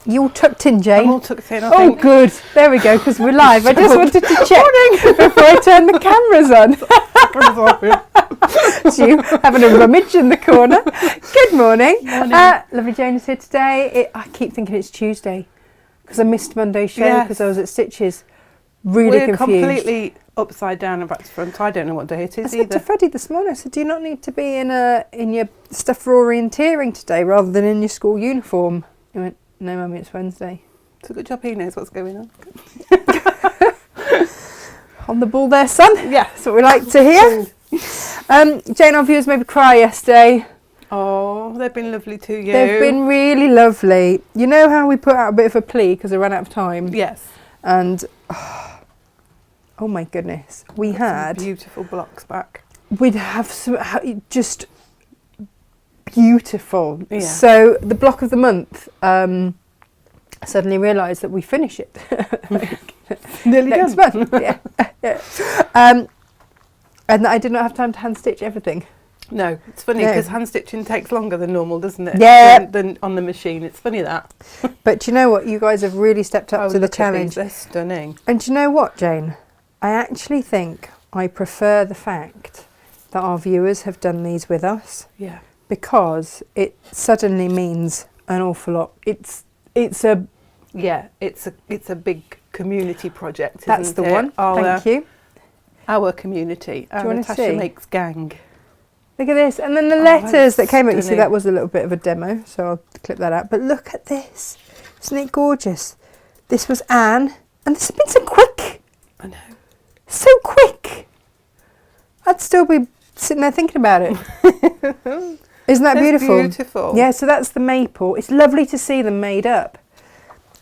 You all tucked in, Jane? I'm all tucked in, I Oh, think. good. There we go, because we're live. I just wanted to check before I turn the cameras on. So you having a rummage in the corner. Good morning. Morning. Lovely Jane is here today. I keep thinking it's Tuesday because I missed Monday's show because I was at Stitches. Really We're confused. completely upside down and back to front. I don't know what day it is I said either. to Freddie this morning, I said, do you not need to be in your stuff for orienteering today rather than in your school uniform? He went, no, Mummy, it's Wednesday. It's a good job he knows what's going on. On the ball there, son. Yeah. That's what we like to hear. Jane, our viewers made me cry yesterday. Oh, they've been lovely to you. They've been really lovely. You know how we put out a bit of a plea because I ran out of time? Yes. And, oh my goodness, we had... Some beautiful blocks back. We'd have some just beautiful. Yeah. So the block of the month, I suddenly realised that we finish it. Nearly next done. month. Yeah. And I did not have time to hand stitch everything. No, it's funny No. because hand stitching takes longer than normal, doesn't it? Yeah. Than on the machine. It's funny that. But you know what? You guys have really stepped up to the look at challenge. these, they're stunning. And do you know what, Jane? I actually think I prefer the fact that our viewers have done these with us Yeah. because it suddenly means an awful lot. It's a a big community project. Isn't that's the it? one. Thank you. Our community. Do you want to Natasha see? makes gang. Look at this, and then the that's letters that came out. You see, stunning. that was a little bit of a demo, so I'll clip that out. But look at this, isn't it gorgeous? This was Anne, and this has been so quick. I know. So quick. I'd still be sitting there thinking about it. Isn't that That's beautiful? beautiful. Yeah, so that's the maple. It's lovely to see them made up.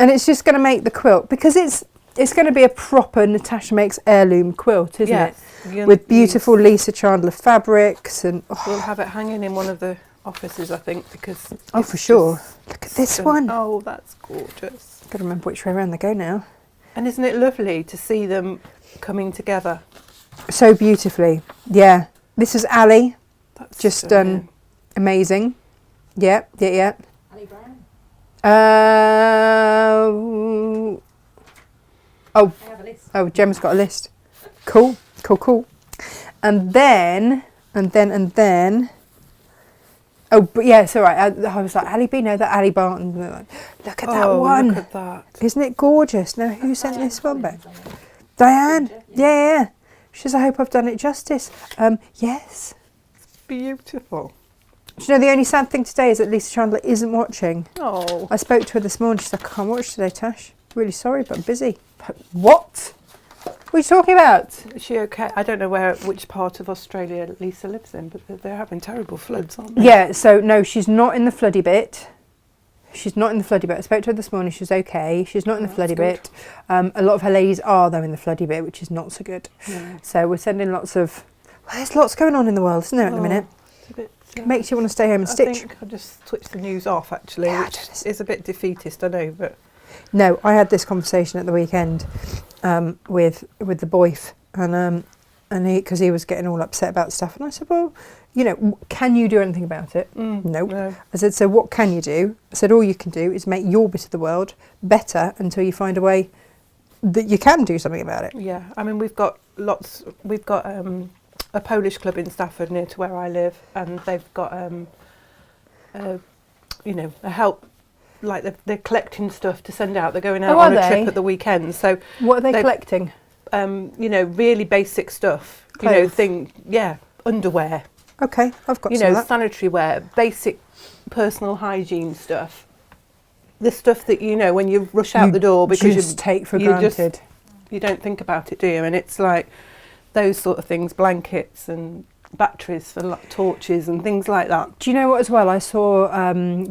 And it's just going to make the quilt, because it's going to be a proper Natasha Makes heirloom quilt, isn't Yes. it? With beautiful Lisa Chandler fabrics. And We'll have it hanging in one of the offices, I think, because... oh, it's for sure. just Look at this stunning. one. Oh, that's gorgeous. Got to remember which way around they go now. And isn't it lovely to see them coming together? So beautifully. Yeah. This is Ali. That's Just stunning. done amazing. Yeah. Ali Brown. Oh, I have a list. oh, Gemma's got a list. Cool. And then. Oh, but yeah, it's all right. I was like, Ali B, no, that Ali Barton. And they're like, look at that one. Look at that. Isn't it gorgeous? Now, who sent this one back? Diane. Yeah. She says, I hope I've done it justice. Yes. Beautiful. Do you know, the only sad thing today is that Lisa Chandler isn't watching. Oh. I spoke to her this morning. She's like, I can't watch today, Tash. Really sorry, but I'm busy. Like, what? What are you talking about? Is she okay? I don't know which part of Australia Lisa lives in, but they're having terrible floods, aren't they? Yeah, so no, she's not in the floody bit. I spoke to her this morning. She's okay. She's not in the floody bit. A lot of her ladies are, though, in the floody bit, which is not so good. No. So we're sending lots of... Well, there's lots going on in the world, isn't there, at the minute? It's a bit, Makes you want to stay home and I stitch. think I'll just switch the news off, actually, Yeah, which is a bit defeatist, I know, but... No, I had this conversation at the weekend with the boyf, and because he was getting all upset about stuff, and I said, well, you know, can you do anything about it? Nope. No. I said, so what can you do? I said, all you can do is make your bit of the world better until you find a way that you can do something about it. Yeah, I mean, we've got a Polish club in Stafford near to where I live, and they've got a help, like they're collecting stuff to send out. They're going out on a trip at the weekend. So What are they collecting? really basic stuff. Clothes. Underwear. Okay, I've got some of that. Sanitary wear, basic personal hygiene stuff. The stuff that when you rush out the door because just take for you just- granted. you don't think about it, do you? And it's like those sort of things, blankets and batteries for torches and things like that. Do you know what as well? I saw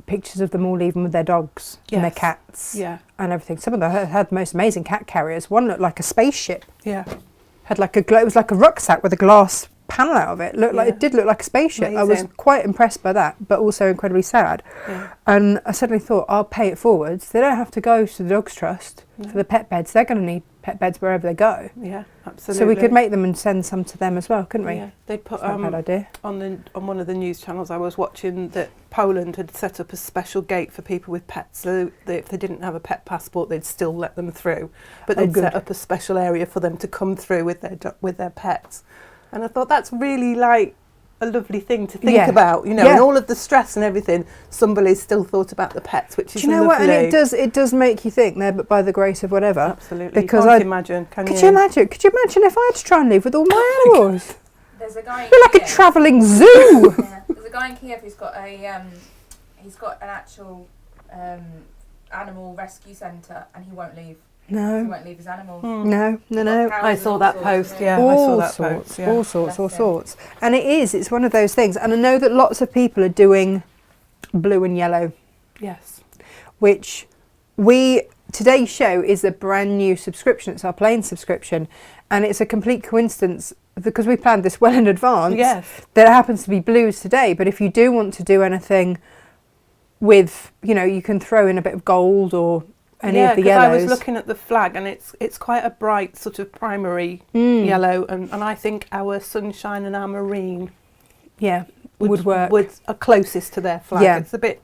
pictures of them all leaving with their dogs and their Yes. cats Yeah, and everything. Some of them had the most amazing cat carriers. One looked like a spaceship. yeah. Had like it was like a rucksack with a glass panel out of it. It did look like a spaceship. Amazing. I was quite impressed by that, but also incredibly sad. Yeah. And I suddenly thought, I'll pay it forwards. They don't have to go to the Dogs Trust for the pet beds. They're going to need pet beds wherever they go. Yeah, absolutely. So we could make them and send some to them as well, couldn't we? Yeah, they'd put That's not a bad idea. on one of the news channels I was watching that Poland had set up a special gate for people with pets, so that if they didn't have a pet passport, they'd still let them through. But they'd set up a special area for them to come through with their pets. And I thought that's really like a lovely thing to think about, and all of the stress and everything, somebody's still thought about the pets, which is lovely. Do you know what? And it does make you think there, but by the grace of whatever. Absolutely. Because you can't imagine, can you? Could you imagine if I had to try and live with all my animals? There's a guy in You're like Kiev. a travelling zoo. Yeah. There's a guy in Kiev who's got an actual animal rescue centre, and he won't leave. He No. won't leave his animals. No. I saw that post, yeah. I saw All that sorts, post, yeah. all sorts. And it's one of those things. And I know that lots of people are doing blue and yellow, Yes. which today's show is a brand new subscription. It's our plain subscription. And it's a complete coincidence because we planned this well in advance. Yes. That it happens to be blues today. But if you do want to do anything with, you can throw in a bit of gold or any of the yellows. I was looking at the flag, and it's quite a bright sort of primary yellow, and I think our sunshine and our marine would work. Are closest to their flag. Yeah. It's a bit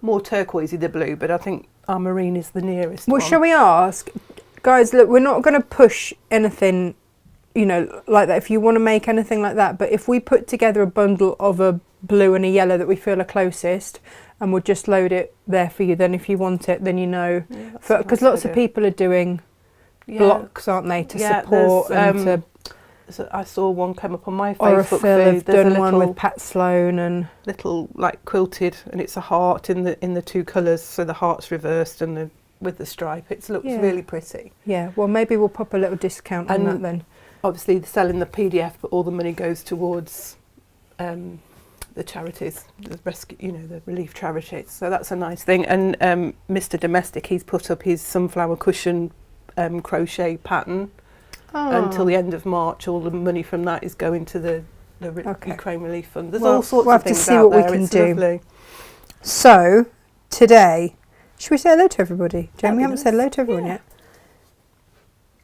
more turquoisey, the blue, but I think our marine is the nearest Well, one. shall we ask, guys? Look, we're not going to push anything, like that. If you want to make anything like that, but if we put together a bundle of a blue and a yellow that we feel are closest, and we'll just load it there for you. Then, if you want it, then because lots of people are doing blocks, aren't they, to support and to. So I saw one come up on my Facebook Phil feed. have done one with Pat Sloan and little like quilted, and it's a heart in the two colours, so the heart's reversed and with the stripe. It looks really pretty. Yeah, well, maybe we'll pop a little discount on that then. Obviously, selling the PDF, but all the money goes towards the charities, the rescue, the relief charities. So that's a nice thing. And Mr. Domestic, he's put up his sunflower cushion crochet pattern. Until the end of March. All the money from that is going to the Ukraine Relief Fund. There's all sorts of things out there. We'll have to see what we can do. Lovely. So, today, should we say hello to everybody? Jane, we haven't said hello to everyone yet.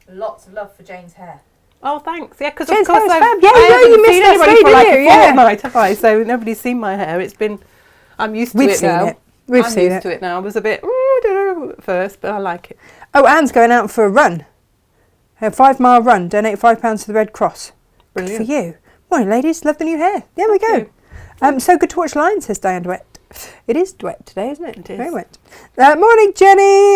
Lots of love for Jane's hair. Oh, thanks. Yeah, because of Jane's course hair's I fab. Yeah, haven't you missed seen that anybody story, for like didn't a you? Yeah. fortnight, have I? So nobody's seen my hair. I'm used to We've it seen now. it. We've I'm seen used it. to it now. I was a bit, I don't know at first, but I like it. Oh, Anne's going out for a run. A 5-mile run. Donate £5 to the Red Cross. Brilliant. Good for you. Morning, ladies. Love the new hair. There we go. So good to watch Lion, says Diane Duet. It is wet today, isn't it? It is. Very wet. Morning, Jenny.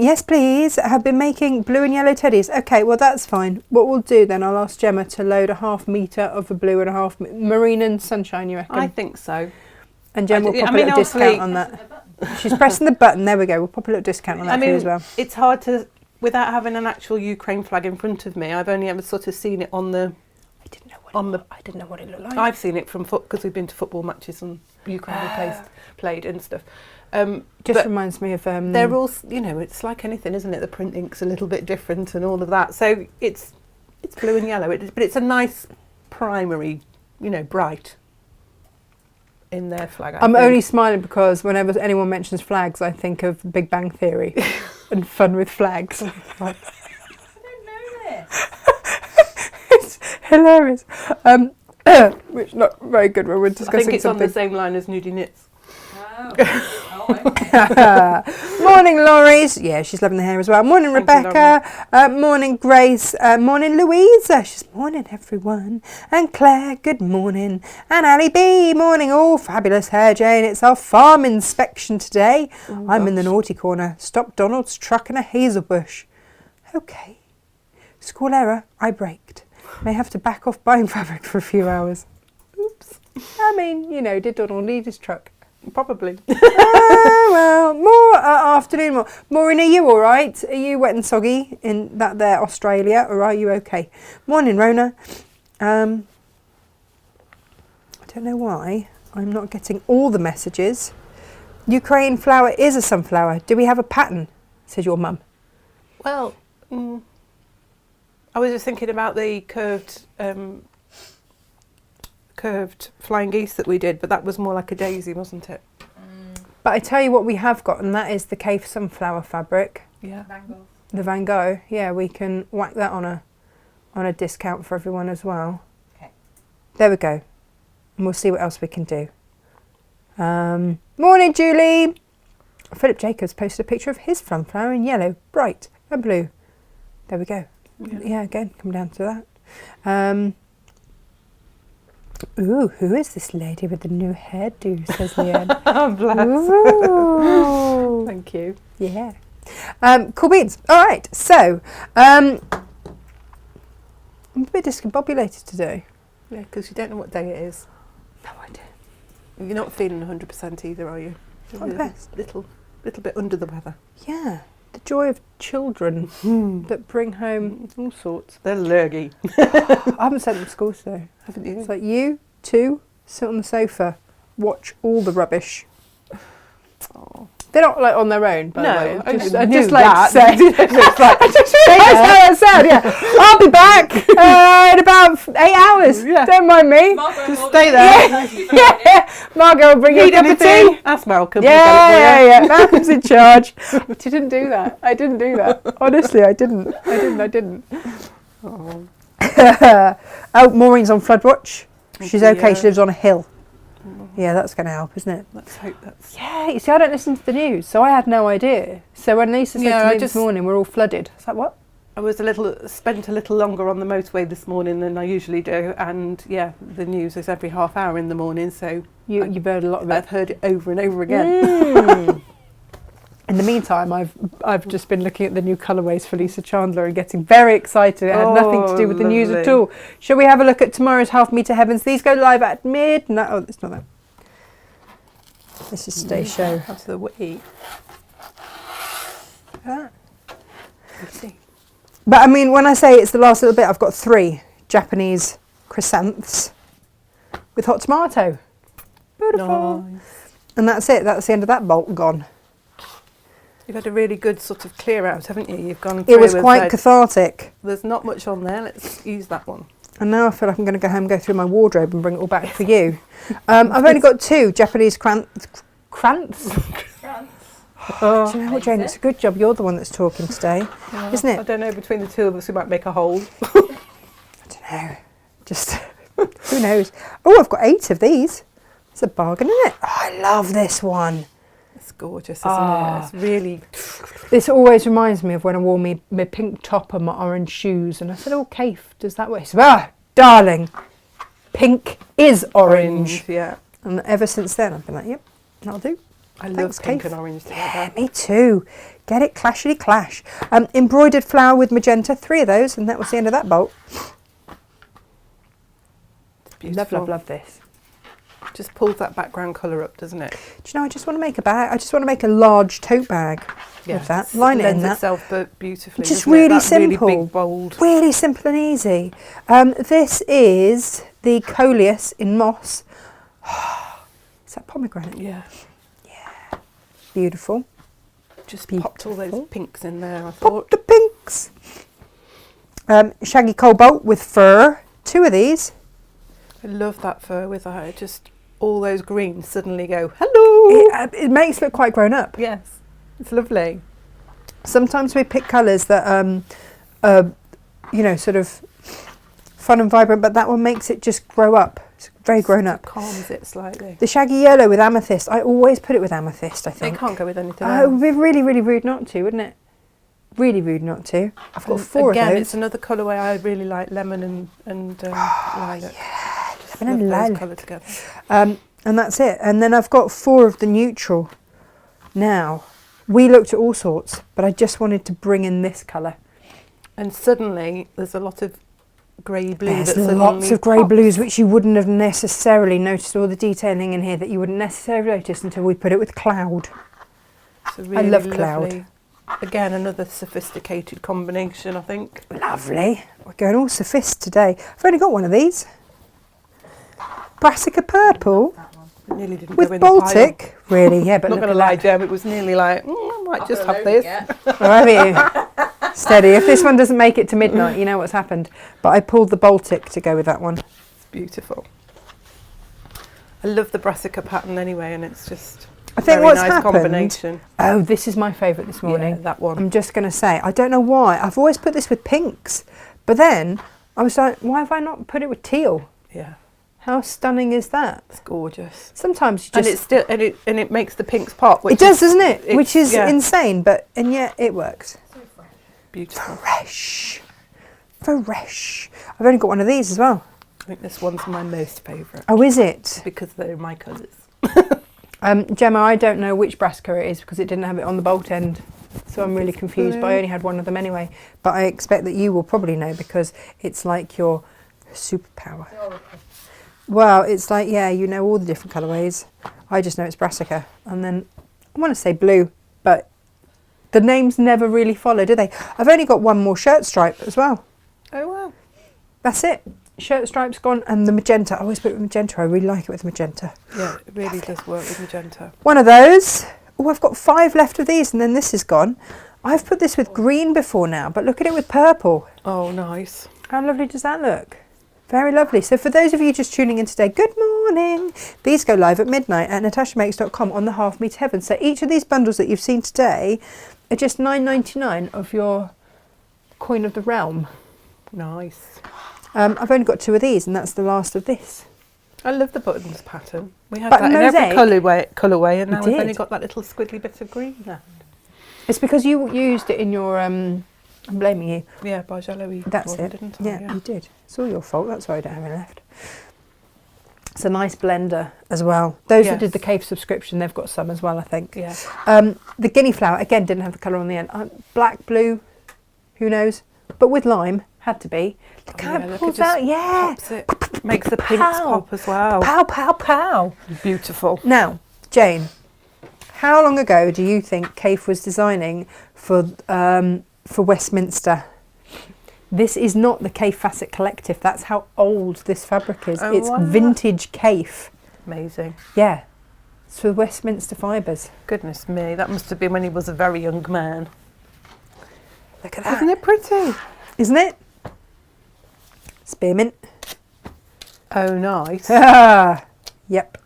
Yes, please. I have been making blue and yellow teddies. Okay, well, that's fine. What we'll do then, I'll ask Gemma to load a half metre of a blue and a half marine and sunshine, you reckon? I think so. And Gemma will pop a little discount on that. She's pressing the button. There we go. We'll pop a little discount on that for you as well. It's hard to, without having an actual Ukraine flag in front of me, I've only ever sort of seen it on the... I didn't know what it looked like. I've seen it from because we've been to football matches and Ukraine played and stuff. Just reminds me of... they're all, it's like anything, isn't it? The print ink's a little bit different and all of that. So it's blue and yellow, but it's a nice primary, bright in their flag. I'm only smiling because whenever anyone mentions flags, I think of Big Bang Theory and fun with flags. I don't know this. It's hilarious. Which not very good when we're discussing I think it's something. on the same line as Nudie Knits. Oh, okay. Morning, Laurie's. Yeah, she's loving the hair as well. Morning, Rebecca. Morning, Grace. Morning, Louisa. She's morning, everyone. And Claire, good morning. And Ali B, morning, all. Fabulous hair, Jane. It's our farm inspection today. I'm in the naughty corner. Stop Donald's truck in a hazel bush. Okay. School error. I braked. May have to back off buying fabric for a few hours. Oops. I mean, did Donald need his truck? Probably. Well, more afternoon. Maureen, are you all right? Are you wet and soggy in that there Australia, or are you okay? Morning, Rona. I don't know why I'm not getting all the messages. Ukraine flower is a sunflower. Do we have a pattern? Says your mum. Well, I was just thinking about the curved curved flying geese that we did, but that was more like a daisy, wasn't it? But I tell you what we have got, and that is the Cave Sunflower fabric. Yeah. Van Gogh. The Van Gogh. Yeah, we can whack that on a discount for everyone as well. Okay. There we go. And we'll see what else we can do. Morning, Julie. Philip Jacobs posted a picture of his sunflower in yellow, bright and blue. There we go. Yeah, again, come down to that. Ooh, who is this lady with the new hairdo, says Leanne. Oh, bless. Ooh. Thank you. Yeah. Cool beans. All right, so I'm a bit discombobulated today. Yeah, because you don't know what day it is. No idea. You're not feeling 100% either, are you? Not the best. Little bit under the weather. Yeah, the joy of children that bring home all sorts. They're lurgy, I haven't sent them to school today. haven't you? It's like you two sit on the sofa, watch all the rubbish. Oh. They're not like on their own, by No, the way. I just I knew just like that. to say. It's like, I just realised how that sound. Yeah, I'll be back in about 8 hours. Yeah. Don't mind me. Margot Just will stay be there. Yeah, Margot will bring you a need cup of tea. anything? Ask Malcolm. Yeah. Malcolm's in charge. I didn't do that. I didn't do that. Honestly, I didn't. Oh. Oh, Maureen's on flood watch. She's okay. Yeah. She lives on a hill. Yeah, that's going to help, isn't it? Let's hope that's... Yeah, you see, I don't listen to the news, so I had no idea. So when Lisa said Yeah, to I me this just- morning, we're all flooded. I was like, what? I was spent a little longer on the motorway this morning than I usually do, and yeah, the news is every half hour in the morning, so You've heard a lot of it. I've heard it over and over again. Mm. In the meantime, I've just been looking at the new colourways for Lisa Chandler and getting very excited. It had nothing to do with the news at lovely. all. Shall we have a look at tomorrow's Half Metre Heavens? These go live at midnight. Oh, it's not that. This is today's show. That's the way. Ah. Let's see. But I mean, when I say it's the last little bit, I've got 3 Japanese chrysanths with hot tomato. Beautiful. Nice. And that's it. That's the end of that bolt gone. You've had a really good sort of clear out, haven't you? You've gone through It was and quite said, cathartic. there's not much on there, let's use that one. And now I feel like I'm going to go home, go through my wardrobe and bring it all back for you. I've only got 2 Japanese crants. France. Do you know what, Jane? It's a good job you're the one that's talking today, isn't I it? don't know, between the two of us we might make a hole. I don't know. Just, who knows? Oh, I've got 8 of these. It's a bargain, isn't it? Oh, I love this one. It's gorgeous, isn't it? It's really... This always reminds me of when I wore my pink top and my orange shoes. And I said, oh, Kaif, does that work? He said, darling, pink is orange. Yeah. And ever since then, I've been like, yep, that'll do. I Thanks, love pink Kaif. and orange together. Yeah, me too. Get it clashity clash. Embroidered flower with magenta, 3 of those, and that was the end of that bolt. It's beautiful. Love this. Just pulls that background colour up, doesn't it? Do you know, I just want to make a bag. I just want to make a large tote bag with that. Line it in lends that. itself but beautifully. Just doesn't it? really That simple. Really big, bold. Really simple and easy. This is the Coleus in moss. Is that pomegranate? Yeah. Beautiful. Just popped all Beautiful. those pinks in there, I Pop thought. the pinks. Shaggy cobalt with fur. 2 of these. I love that fur with her. Just all those greens suddenly go, hello! It makes it look quite grown up. Yes. It's lovely. Sometimes we pick colours that sort of fun and vibrant, but that one makes it just grow up. It's very grown up. Calms it slightly. The shaggy yellow with amethyst. I always put it with amethyst, I They think. can't go with anything It else. would be really, really rude not to, wouldn't it? Really rude not to. I've got 4 Again, of those. it's another colourway I really like, lemon and lilac. Lemon and Love those lilac. colour together. And that's it. And then I've got 4 of the neutral. Now, we looked at all sorts, but I just wanted to bring in this colour. And suddenly there's a lot of grey blue. There's that suddenly lots of grey pops. blues which you wouldn't have necessarily noticed, all the detailing in here that you wouldn't necessarily notice until we put it with cloud. It's a really love cloud. lovely- Again, another sophisticated combination, I think. Lovely. We're going all sophist today. I've only got one of these. Brassica purple It nearly didn't with go in the pile. Baltic. Really, yeah, but Not look going at to lie, that. Jem, it was nearly like, I might just have this. Oh, have you? Steady. If this one doesn't make it to midnight, you know what's happened. But I pulled the Baltic to go with that one. It's beautiful. I love the brassica pattern anyway, and it's just I think very what's nice happened. combination. Oh, this is my favourite this morning. Yeah, that one. I'm just going to say, I don't know why. I've always put this with pinks, but then I was like, why have I not put it with teal? Yeah, How stunning is that? it's gorgeous. Sometimes you And just... it's still and it makes the pinks pop. Which It does, doesn't it? it's- Which is yeah. insane, and yet it works. So fresh. Beautiful. Fresh. Fresh. I've only got one of these as well. I think this one's my most favourite Oh, is it? because they're my colours. Gemma, I don't know which brassica it is because it didn't have it on the bolt end. So I'm really confused, but I only had one of them anyway. But I expect that you will probably know because it's like your superpower. Well, it's like, yeah, you know all the different colourways. I just know it's brassica. And then I want to say blue, but the names never really follow, do they? I've only got one more shirt stripe as well. Oh wow. That's it. Shirt stripe's gone, and the magenta. I always put it with magenta. I really like it with magenta. Yeah, it really does work with magenta. One of those. Oh, I've got 5 left of these, and then this is gone. I've put this with green before now, but look at it with purple. Oh, nice. How lovely does that look? Very lovely. So for those of you just tuning in today, good morning. These go live at midnight at natashamakes.com on the Half Meter Heaven. So each of these bundles that you've seen today are just $9.99 of your coin of the realm. Nice. I've only got 2 of these, and that's the last of this. I love the buttons pattern. We had But that in every mosaic- colourway, and now we've did. only got that little squiggly bit of green left. It's because you used it in your... I'm blaming you. Yeah, Bargello. That's it. Didn't I? Yeah, you did. It's all your fault. That's why I don't have any left. It's a nice blender as well. Those that did Yes. the cave subscription, they've got some as well, I think. Yeah. The guinea flower, again, didn't have the colour on the end. Black, blue, who knows? But with lime, had to be. Look Oh, how yeah, it look, pulls it just out. Yeah. Pops it. Makes the pinks Pow. pop as well. Pow, pow, pow. Beautiful. Now, Jane, how long ago do you think Cave was designing for Westminster? This is not the Cave Facet Collective. That's how old this fabric is. Oh, It's wow. vintage Cave. Amazing. Yeah. It's for Westminster fibres. Goodness me, that must have been when he was a very young man. Look at that. Isn't it pretty? Isn't it? Spearmint. Oh, nice. Ah, yep.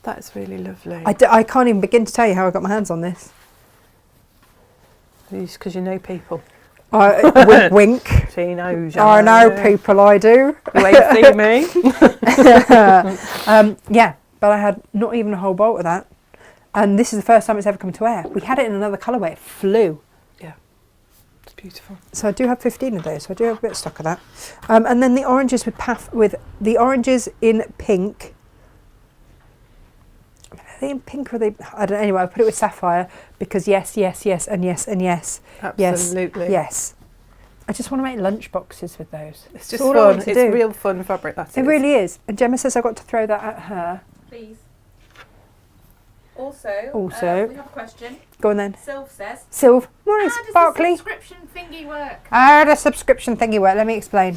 That's really lovely. I can't even begin to tell you how I got my hands on this. Because you know people. Wink, wink. She knows. I know people, I do. You ain't seen me. Yeah, but I had not even a whole bolt of that. And this is the first time it's ever come to air. We had it in another colourway. It flew. Yeah, it's beautiful. So I do have 15 of those. So I do have a bit of stock of that. And then the oranges with the oranges in pink. Are they in pink or are they? I don't know. Anyway, I put it with sapphire because yes, yes, yes, and yes, and yes. Absolutely. Yes. I just want to make lunch boxes with those. It's just all I fun. want to It's do. real fun fabric, that is. It really is. And Gemma says I got to throw that at her. Please. Also, we have a question. Go on then. Sylv says, Sylv. Morning, how does Sparkly. the subscription thingy work? How does subscription thingy work? Let me explain.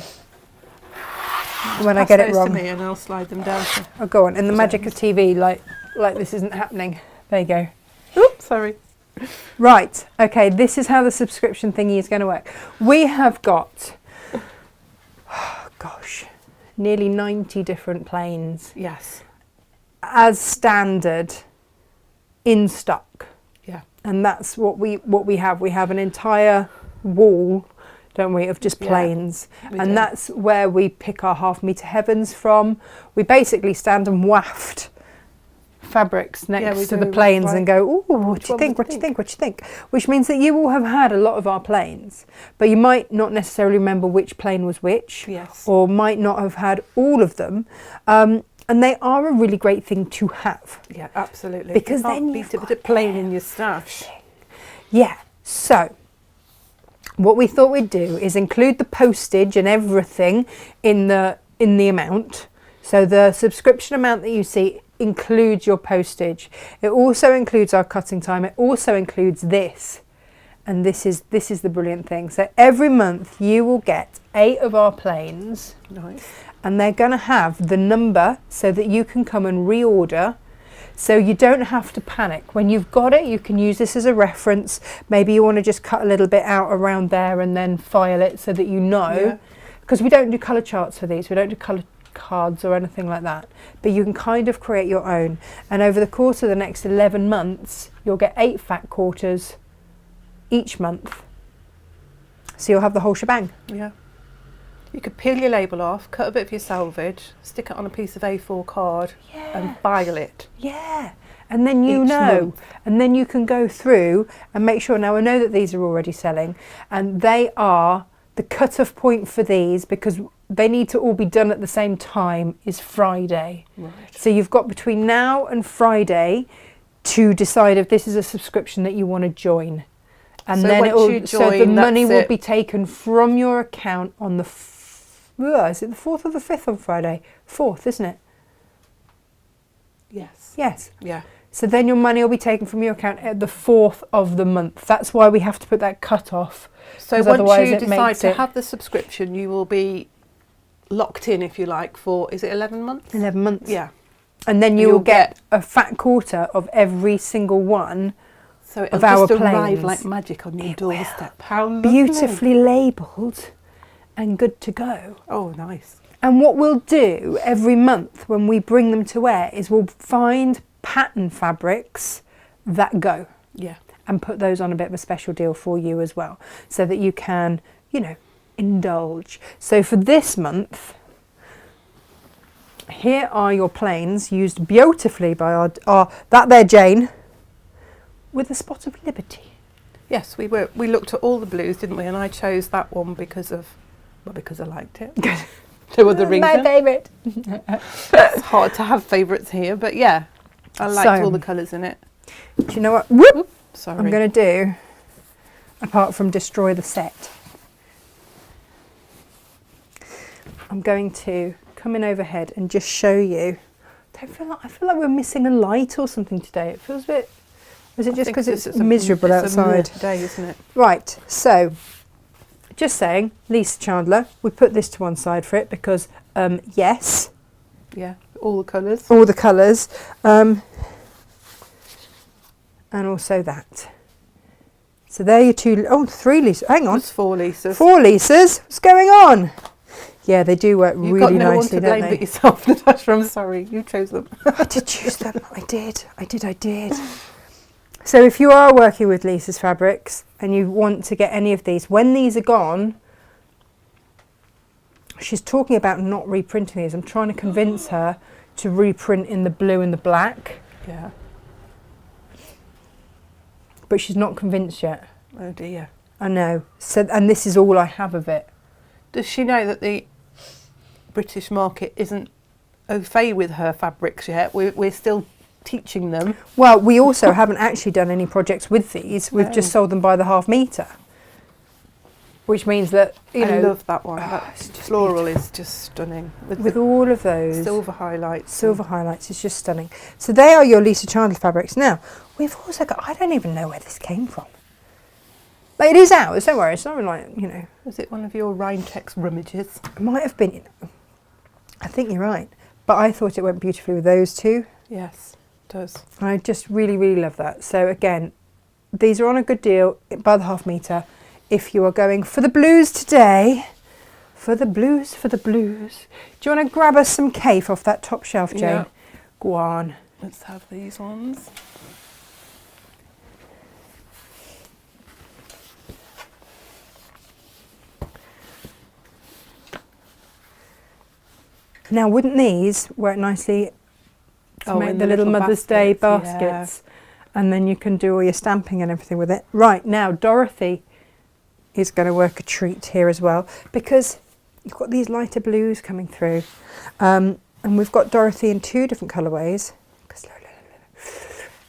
When I get it Pass those wrong. to me and I'll slide them down. Oh, go on. In the magic of TV, like this isn't happening. There you go. Oops, sorry. Right. Okay. This is how the subscription thingy is going to work. We have got, oh, gosh, nearly 90 different planes Yes. as standard in stock. Yeah. And that's what we have. We have an entire wall, don't we, of just Yeah, planes. we And do. that's where we pick our half meter heavens from. We basically stand and waft fabrics Yeah, next we to the do. planes Right. and go, ooh, what Which do you one think, would what do you you think, what do you think? Which means that you will have had a lot of our planes, but you might not necessarily remember which plane was which, Yes. or might not have had all of them. And they are a really great thing to have. Yeah, absolutely. Because you can't then beat you've it with a got plain in your stash. Yeah, so what we thought we'd do is include the postage and everything in the amount. So the subscription amount that you see includes your postage. It also includes our cutting time. It also includes this. And this is the brilliant thing. So every month you will get 8 of our planes, Nice. and they're going to have the number so that you can come and reorder. So you don't have to panic. When you've got it, you can use this as a reference. Maybe you want to just cut a little bit out around there and then file it so that you know. Yeah. Because we don't do colour charts for these. We don't do colour cards or anything like that, but you can kind of create your own. And over the course of the next 11 months, you'll get 8 fat quarters each month. So you'll have the whole shebang. Yeah. You could peel your label off, cut a bit of your selvage, stick it on a piece of A4 card and file it. Yeah. And then you Each know, month. and then you can go through and make sure. Now I know that these are already selling, and they are the cut-off point for these, because they need to all be done at the same time, is Friday. Right. So you've got between now and Friday to decide if this is a subscription that you want to join. And So then once you so the join, money that's will it. be taken from your account on the is it the 4th or the 5th on Friday? 4th, isn't it? Yes. Yes. Yeah. So then your money will be taken from your account at the 4th of the month. That's why we have to put that cut off. So 'Cause once otherwise you it decide makes to it- have the subscription, you will be locked in, if you like, for, is it 11 months? 11 months. Yeah. And then And you'll you'll get a fat quarter of every single one, So it'll Of our just arrive planes. like magic on your It will. doorstep. How lovely. beautifully labelled and good to go. Oh, nice. And what we'll do every month when we bring them to wear is we'll find pattern fabrics that go Yeah. and put those on a bit of a special deal for you as well, so that you can, you know, indulge. So for this month, here are your plains used beautifully by our that there Jane, with a spot of liberty. Yes, we looked at all the blues, didn't we? And I chose that one because I liked it. No other reason. My favourite. It's hard to have favourites here, but yeah, I liked So- all the colours in it. Do you know what? Whoop! Sorry. I'm going to do, apart from destroy the set, I'm going to come in overhead and just show you. I feel like we're missing a light or something today. It feels a bit. Is it just because it's miserable outside? Today, isn't it? Right. So, just saying, Lisa Chandler. We put this to one side for it because, yes, Yeah, all the colours. all the colours, and also that. So there are your two. Oh, 3 Lisas. Hang on. It's 4 Lisas. 4 Lisas. What's going on? Yeah, they do work You've really got no nicely, one to don't blame they? but yourself, Natasha. I'm sorry, you chose them. I did choose them. I did. So if you are working with Lisa's fabrics and you want to get any of these, when these are gone, she's talking about not reprinting these. I'm trying to convince her to reprint in the blue and the black, Yeah. but she's not convinced yet. Oh dear. I know. So, and this is all I have of it. Does she know that the British market isn't au fait with her fabrics yet? We're still teaching them. Well, we also haven't actually done any projects with these. We've just sold them by the half metre, which means that, you I know, love that one. That it's just floral is just stunning. With with the all of those silver highlights. silver highlights, it's just stunning. So they are your Lisa Chandler fabrics. Now, we've also got, I don't even know where this came from. Like, it is ours, don't worry. It's not like, you know, Was it one of your Rhinetex rummages? it might have been, I think you're right. But I thought it went beautifully with those two. Yes, it does. And I just really, really love that. So again, these are on a good deal by the half metre. If you are going for the blues today, for the blues. Do you want to grab us some cake off that top shelf, Jane? Yeah. Go on. Let's have these ones. Now, wouldn't these work nicely to Oh, make in the little Mother's Day baskets? And then you can do all your stamping and everything with it. Right, now Dorothy is going to work a treat here as well, because you've got these lighter blues coming through. And we've got Dorothy in 2 different colourways.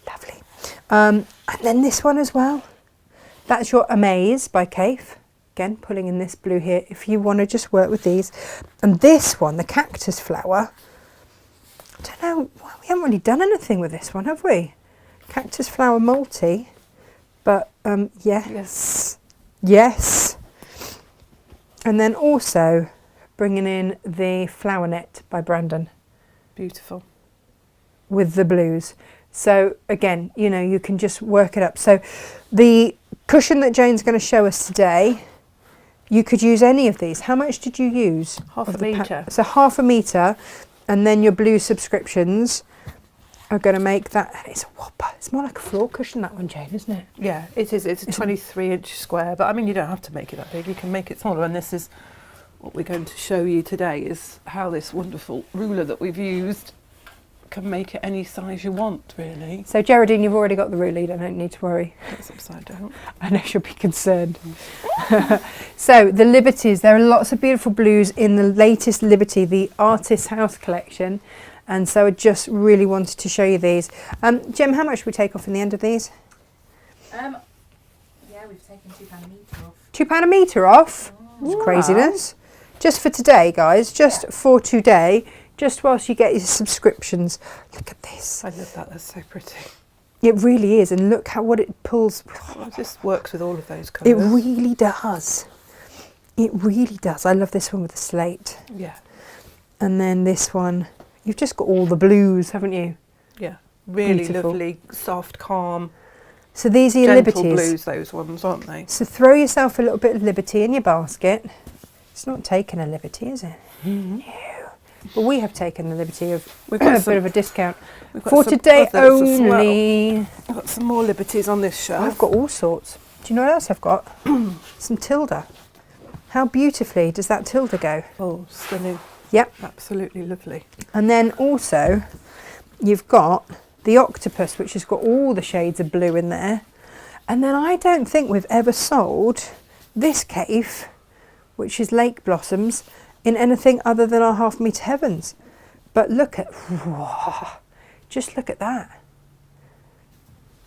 Lovely. And then this one as well. That's your Amaze by Kafe. Again, pulling in this blue here if you want to just work with these. And this one, the cactus flower, I don't know, well, we haven't really done anything with this one, have we? Cactus flower multi, but yes. And then also bringing in the flower net by Brandon Beautiful. with the blues. So again, you know, you can just work it up. So the cushion that Jane's going to show us today, You could use any of these. How much did you use? Half a metre. So half a metre, and then your blue subscriptions are going to make that. It's a whopper. It's more like a floor cushion, that one, Jane, isn't it? Yeah, it is. It's a 23-inch square, but I mean, you don't have to make it that big. You can make it smaller, and this is what we're going to show you today, is how this wonderful ruler that we've used can make it any size you want, really. So Geraldine, you've already got the ruler, you don't need to worry. It's upside down. I know she'll be concerned. So the Liberties, there are lots of beautiful blues in the latest Liberty, the Artist's House collection. And so I just really wanted to show you these. Jem, how much we take off in the end of these? Yeah, we've taken £2 a metre off. £2 a metre off? It's Wow. craziness. Just for today, guys, just for today, just whilst you get your subscriptions. Look at this. I love that. That's so pretty. It really is. And look what it pulls. Well, this works with all of those colours. It really does. It really does. I love this one with the slate. Yeah. And then this one. You've just got all the blues, haven't you? Yeah. Really Beautiful. lovely, soft, calm, So these are your gentle Liberties. blues, those ones, aren't they? So throw yourself a little bit of Liberty in your basket. It's not taking a Liberty, is it? Mm-hmm. No. But we have taken the liberty of We've a got bit some, of a discount. we've got For some today others as well. only. I've got some more Liberties on this shelf. I've got all sorts. Do you know what else I've got? Some Tilda. How beautifully does that Tilda go? Oh, stunning. Yep. Absolutely lovely. And then also, you've got the Octopus, which has got all the shades of blue in there. And then I don't think we've ever sold this cave, which is Lake Blossoms, in anything other than our half metre heavens. But look at, whoa, just look at that.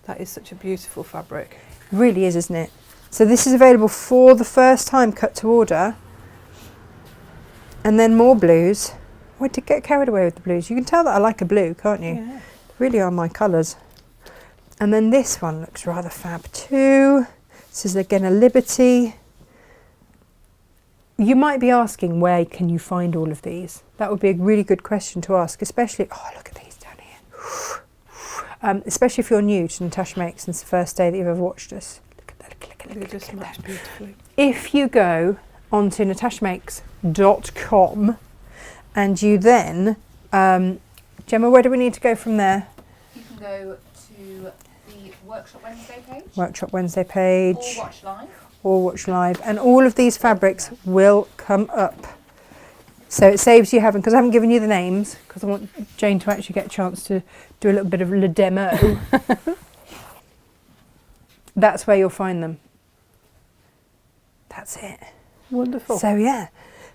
That is such a beautiful fabric. It really is, isn't it? So this is available for the first time, cut to order. And then more blues. I did get carried away with the blues. You can tell that I like a blue, can't you? Yeah. Really are my colours. And then this one looks rather fab too. This is again a Liberty. You might be asking, where can you find all of these? That would be a really good question to ask, especially, oh, look at these down here. Especially if you're new to Natasha Makes and it's the first day that you've ever watched us. Look at that, look at They that, just look at match that. beautifully. If you go onto natashamakes.com and you then, Gemma, where do we need to go from there? You can go to the Workshop Wednesday page. Workshop Wednesday page. Or watch live. Or watch live, and all of these fabrics will come up. So it saves you having, because I haven't given you the names, because I want Jane to actually get a chance to do a little bit of a demo. That's where you'll find them. That's it. Wonderful. So yeah,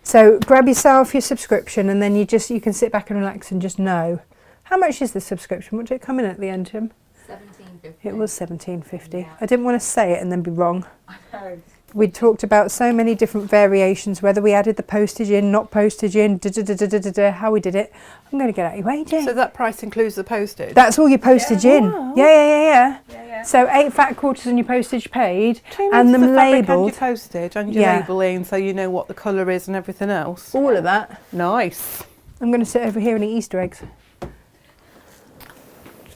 so grab yourself your subscription, and then you can sit back and relax and just know. How much is the subscription? What did it come in at the end, Jim? £17.50. It was £17.50. Yeah. I didn't want to say it and then be wrong. I know. We talked about so many different variations, whether we added the postage in, not postage in, how we did it. I'm going to get out of your way, Jane. So that price includes the postage? That's all your postage Yeah. in. Wow. Yeah. Yeah. So 8 fat quarters on your postage paid, 2 and metres them of fabric and labelled. your postage and your Yeah. labelling, so you know what the colour is and everything else. All of that. Nice. I'm going to sit over here and eat Easter eggs.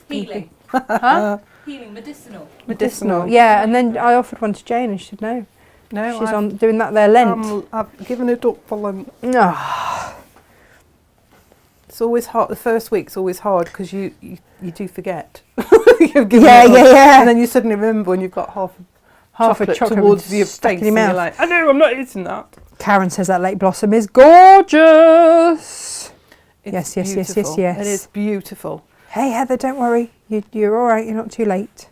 Healing. Huh? Healing, medicinal. Medicinal. Yeah, and then I offered one to Jane and she said no. No, She's I've, on doing that there Lent. I've given it up for Lent. Ah. It's always hard. The first week's always hard because you do forget. You've given Yeah, it up. yeah. And then you suddenly remember when you've got half Half a chocolate chocolate towards your stuck face in your and mouth. you're like, I know, I'm not eating that. Karen says that Lake Blossom is gorgeous. It's Yes. beautiful. It is beautiful. Hey Heather, don't worry. You're all right. You're not too late.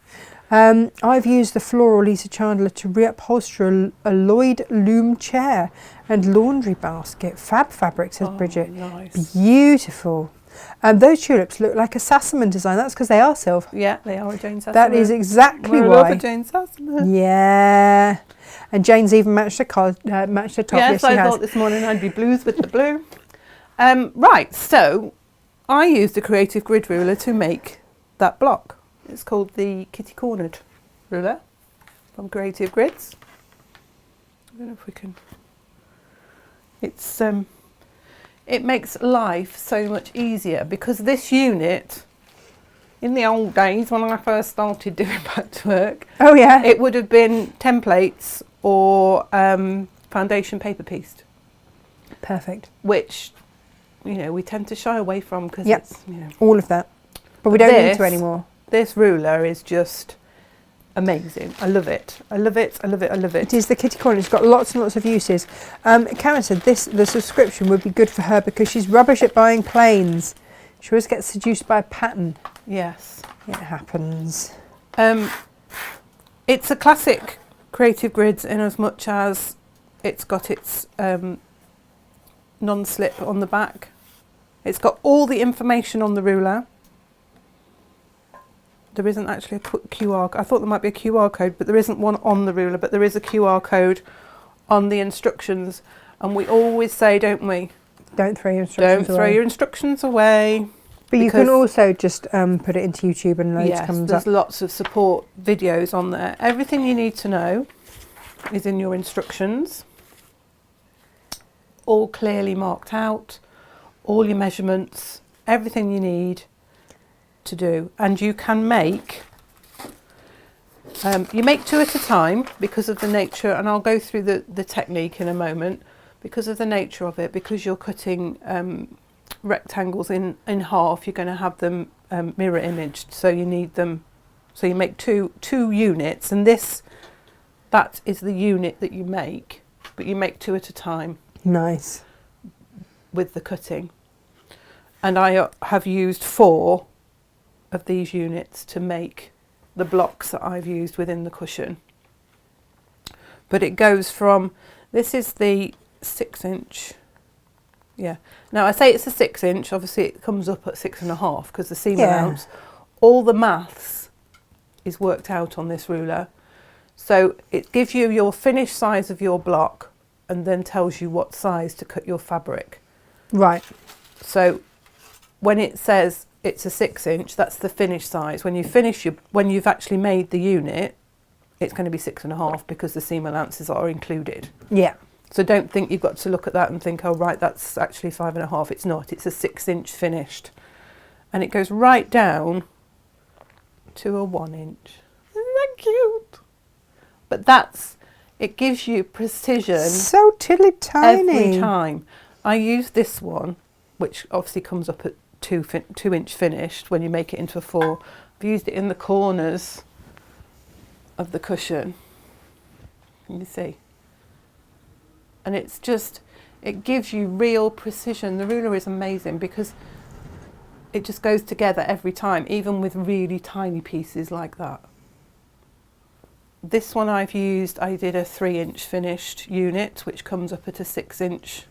I've used the floral Lisa Chandler to reupholster a Lloyd loom chair and laundry basket. Fab fabric, says Bridget. Nice. Beautiful. Those tulips look like a Sassaman design. That's because they are silver. Yeah, they are a Jane Sassaman. That is exactly We're a love why. of Jane Sassaman. Yeah. And Jane's even matched her top. Yes, Yes, I she has. thought this morning I'd be blues with the blue. Right, so I used a creative grid ruler to make that block. It's called the Kitty Cornered ruler from Creative Grids. I don't know if we can. It's it makes life so much easier because this unit, in the old days when I first started doing patchwork, Oh yeah. it would have been templates or foundation paper pieced. Perfect. Which, you know, we tend to shy away from because Yep. it's, you know. All of that. But we don't need to anymore. This ruler is just amazing. I love it. I love it. I love it. I love it. It is the kitty corner. It's got lots and lots of uses. Karen said the subscription would be good for her because she's rubbish at buying planes. She always gets seduced by a pattern. Yes. It happens. It's a classic Creative Grids in as much as it's got its non-slip on the back. It's got all the information on the ruler. There isn't actually a QR. I thought there might be a QR code, but there isn't one on the ruler, but there is a QR code on the instructions. And we always say, don't we? Don't throw your instructions away. Don't throw your instructions away. But you can also just put it into YouTube and loads comes up. There's lots of support videos on there. Everything you need to know is in your instructions. All clearly marked out. All your measurements. Everything you need to do. And you can make... you make 2 at a time because of the nature, and I'll go through the technique in a moment, because of the nature of it, because you're cutting rectangles in half, you're going to have them mirror imaged, so you need them, so you make two units, and that is the unit that you make, but you make 2 at a time. Nice. With the cutting. And I have used 4 of these units to make the blocks that I've used within the cushion. But it goes from, this is the 6-inch. Yeah. Now I say it's a 6-inch, obviously it comes up at 6.5 because the seam allowance. All the maths is worked out on this ruler. So it gives you your finished size of your block and then tells you what size to cut your fabric. Right. So when it says it's a 6-inch, that's the finished size. When you finish when you've actually made the unit, it's going to be 6.5 because the seam allowances are included. Yeah. So don't think you've got to look at that and think, oh right, that's actually 5.5. It's not. It's a 6-inch finished, and it goes right down to a 1-inch. Isn't that cute? But it gives you precision. So tiddly tiny. Every time. I use this one, which obviously comes up at 2-inch finished when you make it into a 4. I've used it in the corners of the cushion. Can you see? And it's just, it gives you real precision. The ruler is amazing because it just goes together every time, even with really tiny pieces like that. This one I've used, I did a 3-inch finished unit, which comes up at a 6-inch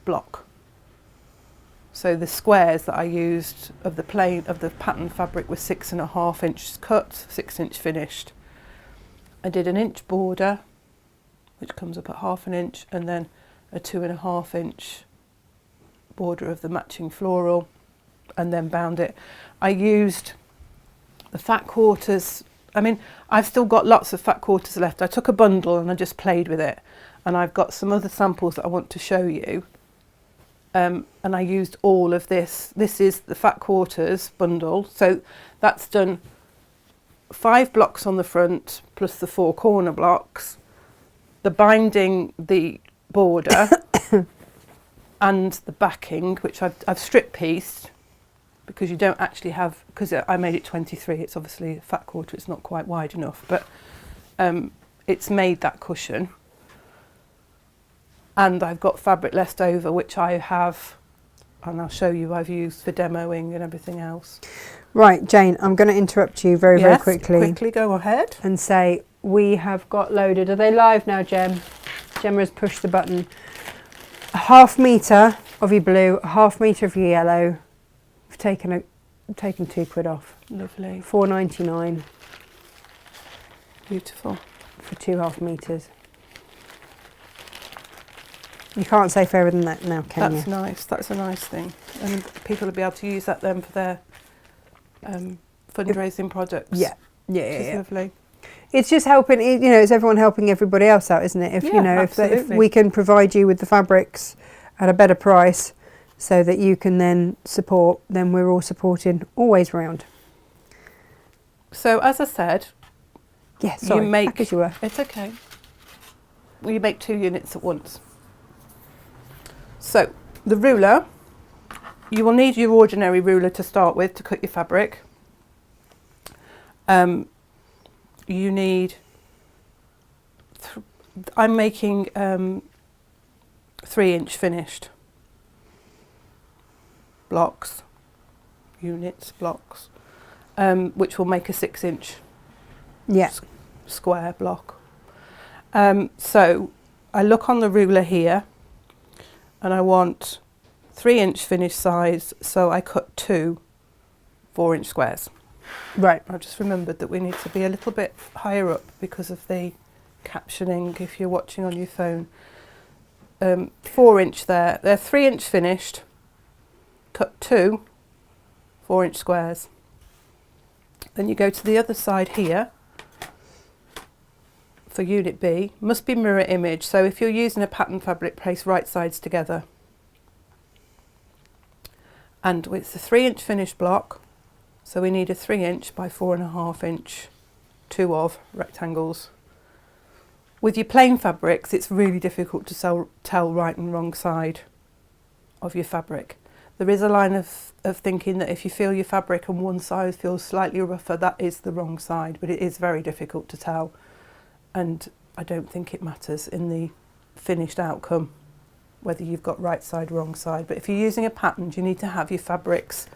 block. So the squares that I used of the pattern fabric were 6.5 inches cut, 6-inch finished. I did an inch border, which comes up at 1/2 inch, and then a 2.5-inch border of the matching floral, and then bound it. I used the fat quarters. I mean, I've still got lots of fat quarters left. I took a bundle and I just played with it, and I've got some other samples that I want to show you. And I used all of this. This is the fat quarters bundle. So that's done 5 blocks on the front plus the 4 corner blocks. The binding, the border and the backing, which I've strip pieced because you don't actually have, because I made it 23, it's obviously a fat quarter, it's not quite wide enough, but it's made that cushion. And I've got fabric left over, which I have, and I'll show you, I've used for demoing and everything else. Right, Jane, I'm going to interrupt you very quickly. Quickly, go ahead. And say, we have got loaded. Are they live now, Jem? Gemma has pushed the button. 1/2 metre of your blue, 1/2 metre of your yellow. We've taken £2 off. Lovely. £4.99. Beautiful. For 2.5 metres. You can't say fairer than that now, can you? That's nice. That's a nice thing. And people will be able to use that then for their fundraising projects. Yeah. Yeah. Lovely. It's just helping, it's everyone helping everybody else out, isn't it? If if we can provide you with the fabrics at a better price so that you can then support, then we're all supporting always round. So as I said, sorry, back as you were. It's okay. you make 2 units at once. So the ruler, you will need your ordinary ruler to start with to cut your fabric. You need, I'm making 3-inch finished blocks, units, blocks, which will make a 6-inch square block. So I look on the ruler here and I want 3-inch finished size, so I cut 2 4-inch squares. Right. I just remembered that we need to be a little bit higher up because of the captioning if you're watching on your phone. 4-inch there. They're 3-inch finished. Cut 2 4-inch squares. Then you go to the other side here for unit B. Must be mirror image, so if you're using a pattern fabric, place right sides together. And it's a 3-inch finished block, so we need a 3-inch by 4.5-inch, 2 of rectangles. With your plain fabrics, it's really difficult to tell right and wrong side of your fabric. There is a line of thinking that if you feel your fabric on one side feels slightly rougher, that is the wrong side, but it is very difficult to tell. And I don't think it matters in the finished outcome whether you've got right side, wrong side. But if you're using a pattern, you need to have your fabrics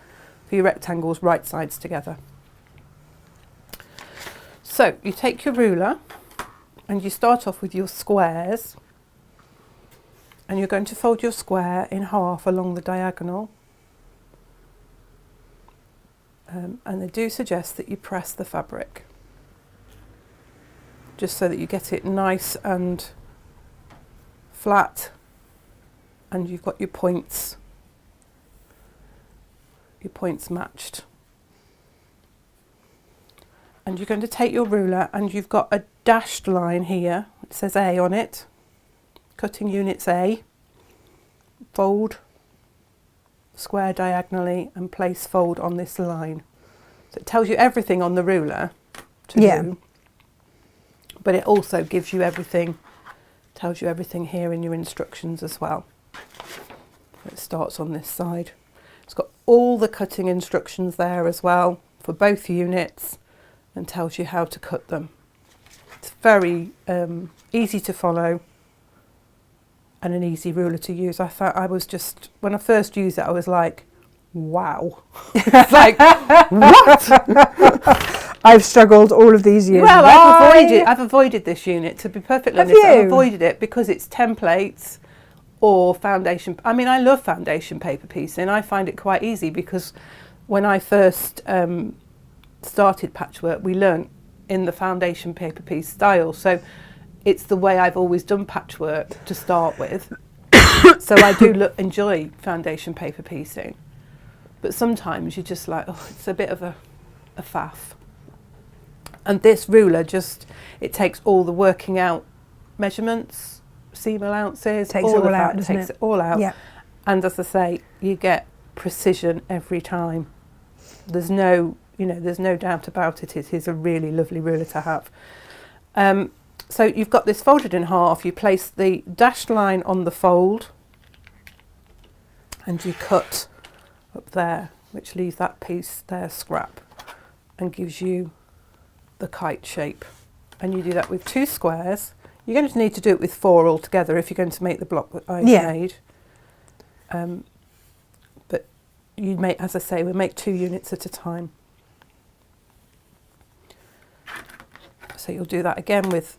for your rectangles right sides together. So you take your ruler and you start off with your squares, and you're going to fold your square in half along the diagonal. And they do suggest that you press the fabric, just so that you get it nice and flat, and you've got your points matched. And you're going to take your ruler and you've got a dashed line here, it says A on it, cutting units A, fold, square diagonally and place fold on this line. So it tells you everything on the ruler to do, but it also gives you everything, tells you everything here in your instructions as well. It starts on this side. It's got all the cutting instructions there as well for both units and tells you how to cut them. It's very easy to follow and an easy ruler to use. I thought when I first used it, I was like, wow. It's like, what? I've struggled all of these years. Well, I've avoided this unit, to be perfectly honest. I've avoided it because it's templates or foundation. I mean, I love foundation paper piecing. I find it quite easy because when I first started patchwork, we learnt in the foundation paper piece style. So it's the way I've always done patchwork to start with. So I do enjoy foundation paper piecing. But sometimes you're just like, oh, it's a bit of a faff. And this ruler it takes all the working out measurements, seam allowances, takes it all out, doesn't it? Takes it all out. Yeah. And as I say, you get precision every time. There's no doubt about it. It is a really lovely ruler to have. So you've got this folded in half. You place the dashed line on the fold, and you cut up there, which leaves that piece there scrap, and gives you the kite shape. And you do that with 2 squares. You're going to need to do it with 4 altogether if you're going to make the block that I've made. But you make, as I say, we make 2 units at a time. So you'll do that again with,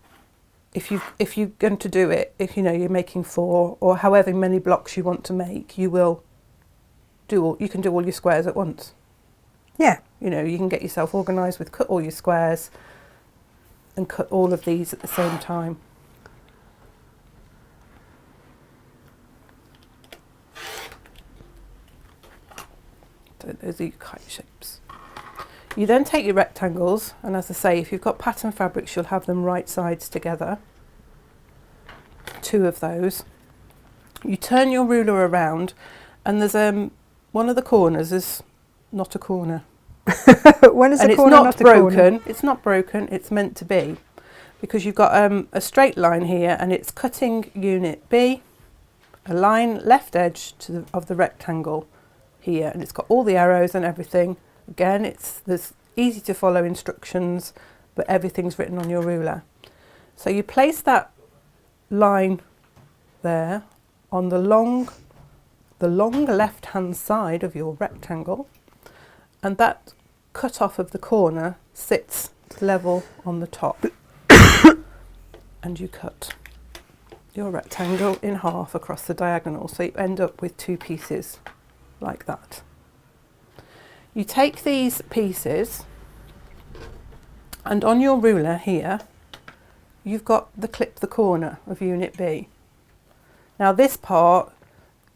if you're going to do it, if you're making 4 or however many blocks you want to make, you can do all your squares at once. Yeah. You can get yourself organised with cut all your squares and cut all of these at the same time. So those are your kite shapes. You then take your rectangles, and as I say, if you've got pattern fabrics, you'll have them right sides together. 2 of those. You turn your ruler around, and there's one of the corners is not a corner. When is and a it's corner not not broken. A corner? It's not broken. It's meant to be. because you've got a straight line here and it's cutting unit B, a line left edge of the rectangle here, and it's got all the arrows and everything. Again, there's easy to follow instructions, but everything's written on your ruler. So you place that line there on the long left hand side of your rectangle, and that cut off of the corner sits level on the top. And you cut your rectangle in half across the diagonal, so you end up with 2 pieces like that. You take these pieces, and on your ruler here you've got the clip the corner of unit B. Now this part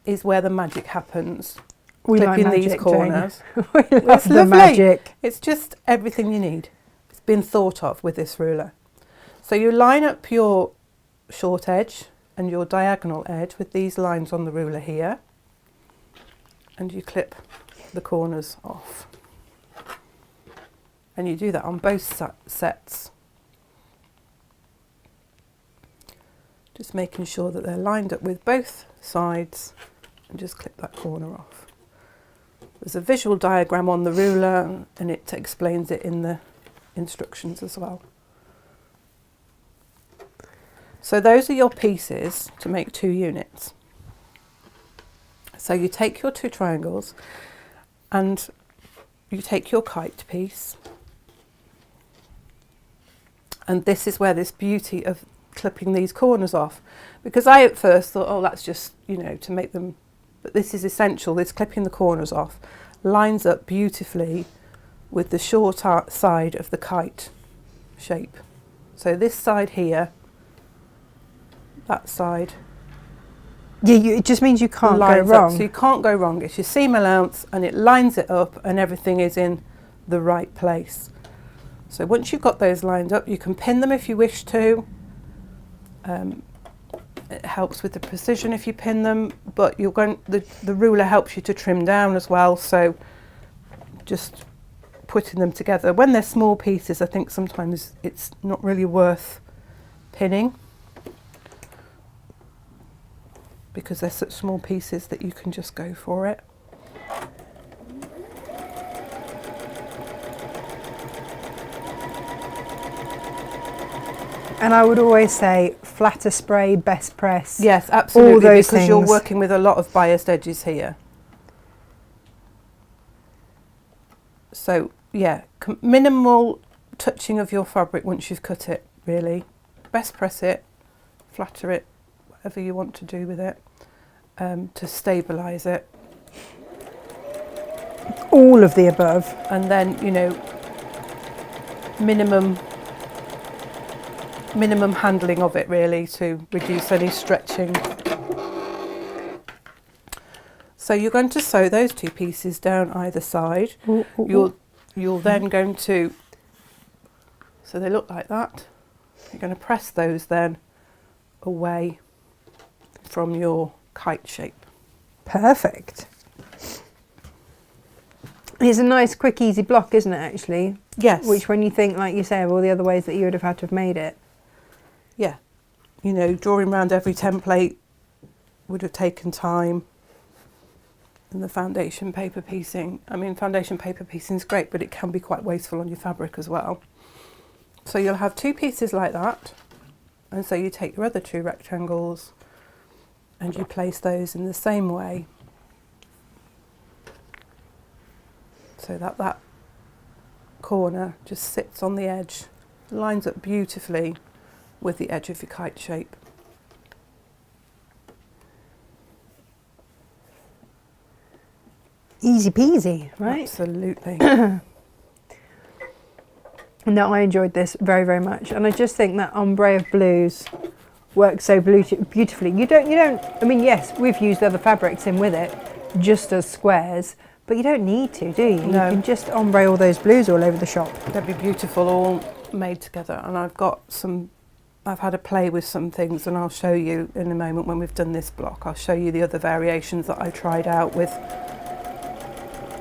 is where the magic happens. We clipping like magic, these corners. we love the lovely. magic. It's just everything you need. It's been thought of with this ruler. So you line up your short edge and your diagonal edge with these lines on the ruler here, and you clip the corners off. And you do that on both sets. Just making sure that they're lined up with both sides, and just clip that corner off. There's a visual diagram on the ruler and it explains it in the instructions as well. So those are your pieces to make 2 units. So you take your 2 triangles and you take your kite piece, and this is where this beauty of clipping these corners off, because I at first thought, oh, that's just, to make them, but this is essential. This clipping the corners off lines up beautifully with the short side of the kite shape. So this side here, that side. Yeah, it just means you can't go wrong. So you can't go wrong. It's your seam allowance and it lines it up and everything is in the right place. So once you've got those lined up, you can pin them if you wish to. It helps with the precision if you pin them, but the ruler helps you to trim down as well, so just putting them together. When they're small pieces, I think sometimes it's not really worth pinning, because they're such small pieces that you can just go for it. And I would always say flatter spray, best press. Yes, absolutely, all those because you're things. working with a lot of biased edges here. So yeah, minimal touching of your fabric once you've cut it, really. Best press it, flatter it, whatever you want to do with it, to stabilise it. All of the above. And then, minimum handling of it, really, to reduce any stretching. So you're going to sew those 2 pieces down either side. You're then going to, so they look like that. You're going to press those then away from your kite shape. Perfect. It's a nice, quick, easy block, isn't it, actually? Yes. Which, when you think, like you say, of all the other ways that you would have had to have made it. Yeah. Drawing around every template would have taken time. And the foundation paper piecing, foundation paper piecing is great, but it can be quite wasteful on your fabric as well. So you'll have 2 pieces like that, and so you take your other 2 rectangles and you place those in the same way, so that corner just sits on the edge, lines up beautifully with the edge of your kite shape. Easy peasy, right? Absolutely. No, I enjoyed this very, very much, and I just think that ombre of blues works so beautifully. You don't. Yes, we've used other fabrics in with it, just as squares, but you don't need to, do you? No. You can just ombre all those blues all over the shop. They'd be beautiful all made together, and I've had a play with some things, and I'll show you in a moment when we've done this block. I'll show you the other variations that I tried out with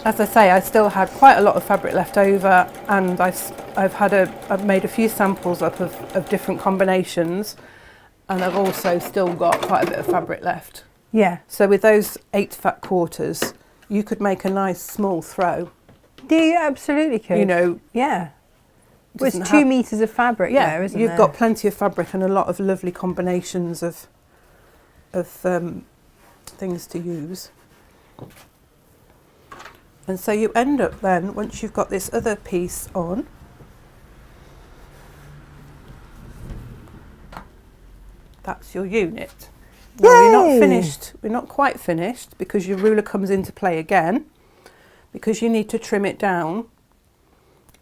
as I say, I still had quite a lot of fabric left over, and I've made a few samples up of different combinations, and I've also still got quite a bit of fabric left. Yeah. So with those 8 fat quarters, you could make a nice small throw. You absolutely could. You know, yeah. Well, it's doesn't 2 have- meters of fabric there, isn't you've there? got plenty of fabric and a lot of lovely combinations of things to use. And so you end up then, once you've got this other piece on, that's your unit. Now we're not finished, we're not quite finished, because your ruler comes into play again, because you need to trim it down.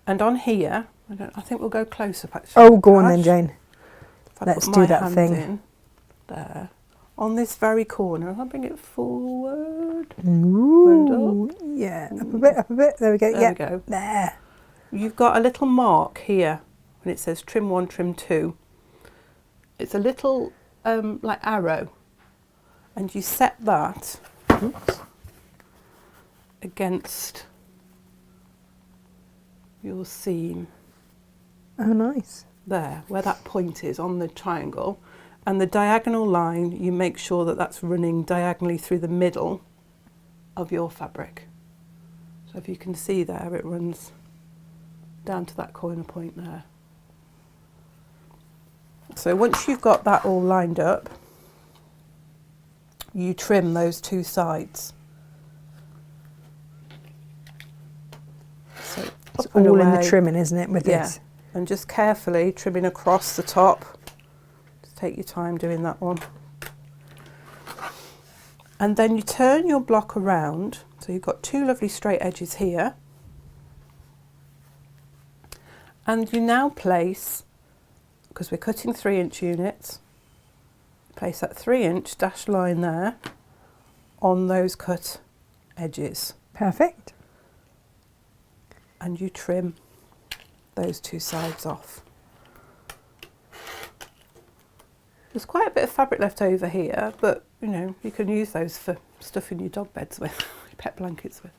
And on here, I think we'll go close up actually. Oh, go on then, Jane. If I Let's put do my that hand thing. in there, on this very corner, I'll bring it forward. Ooh, yeah, up a bit, there we go. There yeah, we go. there. You've got a little mark here when it says trim 1, trim 2. It's a little like arrow, and you set that against your seam Oh, nice. there, where that point is on the triangle, and the diagonal line, you make sure that that's running diagonally through the middle of your fabric. So if you can see there, it runs down to that corner point there. So once you've got that all lined up, you trim those 2 sides. So It's up and all in the away. trimming, isn't it, with Yeah. this? And just carefully trimming across the top. Just take your time doing that one. And then you turn your block around. So you've got 2 lovely straight edges here. And you now place, because we're cutting 3-inch units, place that 3-inch dashed line there on those cut edges. Perfect. And you trim those 2 sides off. There's quite a bit of fabric left over here, but you know, you can use those for stuffing your dog beds with, your pet blankets with.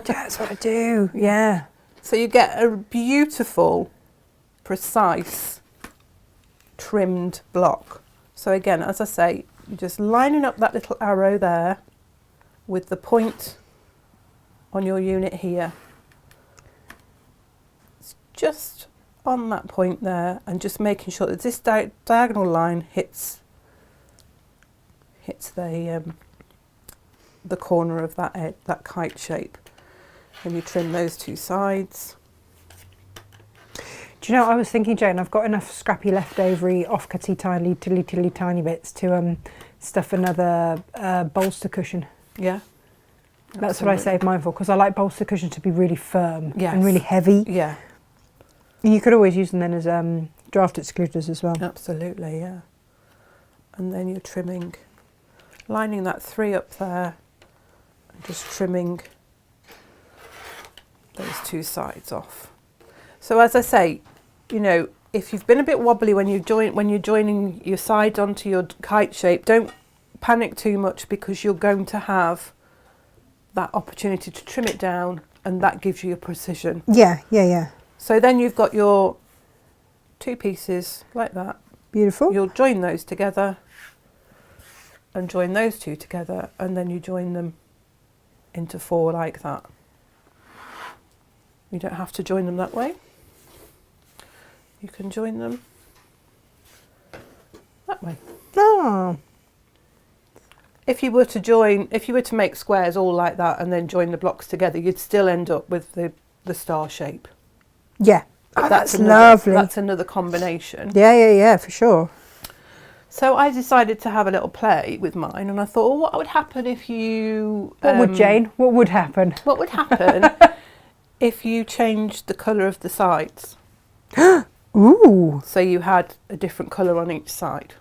That's what I do, yeah. So you get a beautiful, precise, trimmed block. So again, as I say, you're just lining up that little arrow there with the point on your unit here. It's just on that point there, and just making sure that this diagonal line hits the corner of that kite shape, and you trim those 2 sides. Do you know, I was thinking, Jane, I've got enough scrappy leftovery off-cutty tiny bits to stuff another bolster cushion. Yeah. That's what I saved mine for, because I like bolster cushions to be really firm Yes. and really heavy. Yeah. And you could always use them then as draft excluders as well. Absolutely, yeah. And then you're trimming, lining that 3 up there, and just trimming those 2 sides off. So as I say, you know, if you've been a bit wobbly when you're joining your sides onto your kite shape, don't panic too much, because you're going to have that opportunity to trim it down, and that gives you your precision. Yeah, yeah, yeah. So then you've got your 2 pieces like that. Beautiful. You'll join those together and join those 2 together, and then you join them into 4 like that. You don't have to join them that way. You can join them that way. Oh, If you were to make squares all like that and then join the blocks together, you'd still end up with the star shape. yeah. But Oh, that's another, lovely. That's another combination. Yeah, yeah, yeah, for sure. So I decided to have a little play with mine, and I thought, well, what would happen if you... What would, Jane? What would happen? What would happen if you changed the colour of the sides? Ooh. So you had a different colour on each side.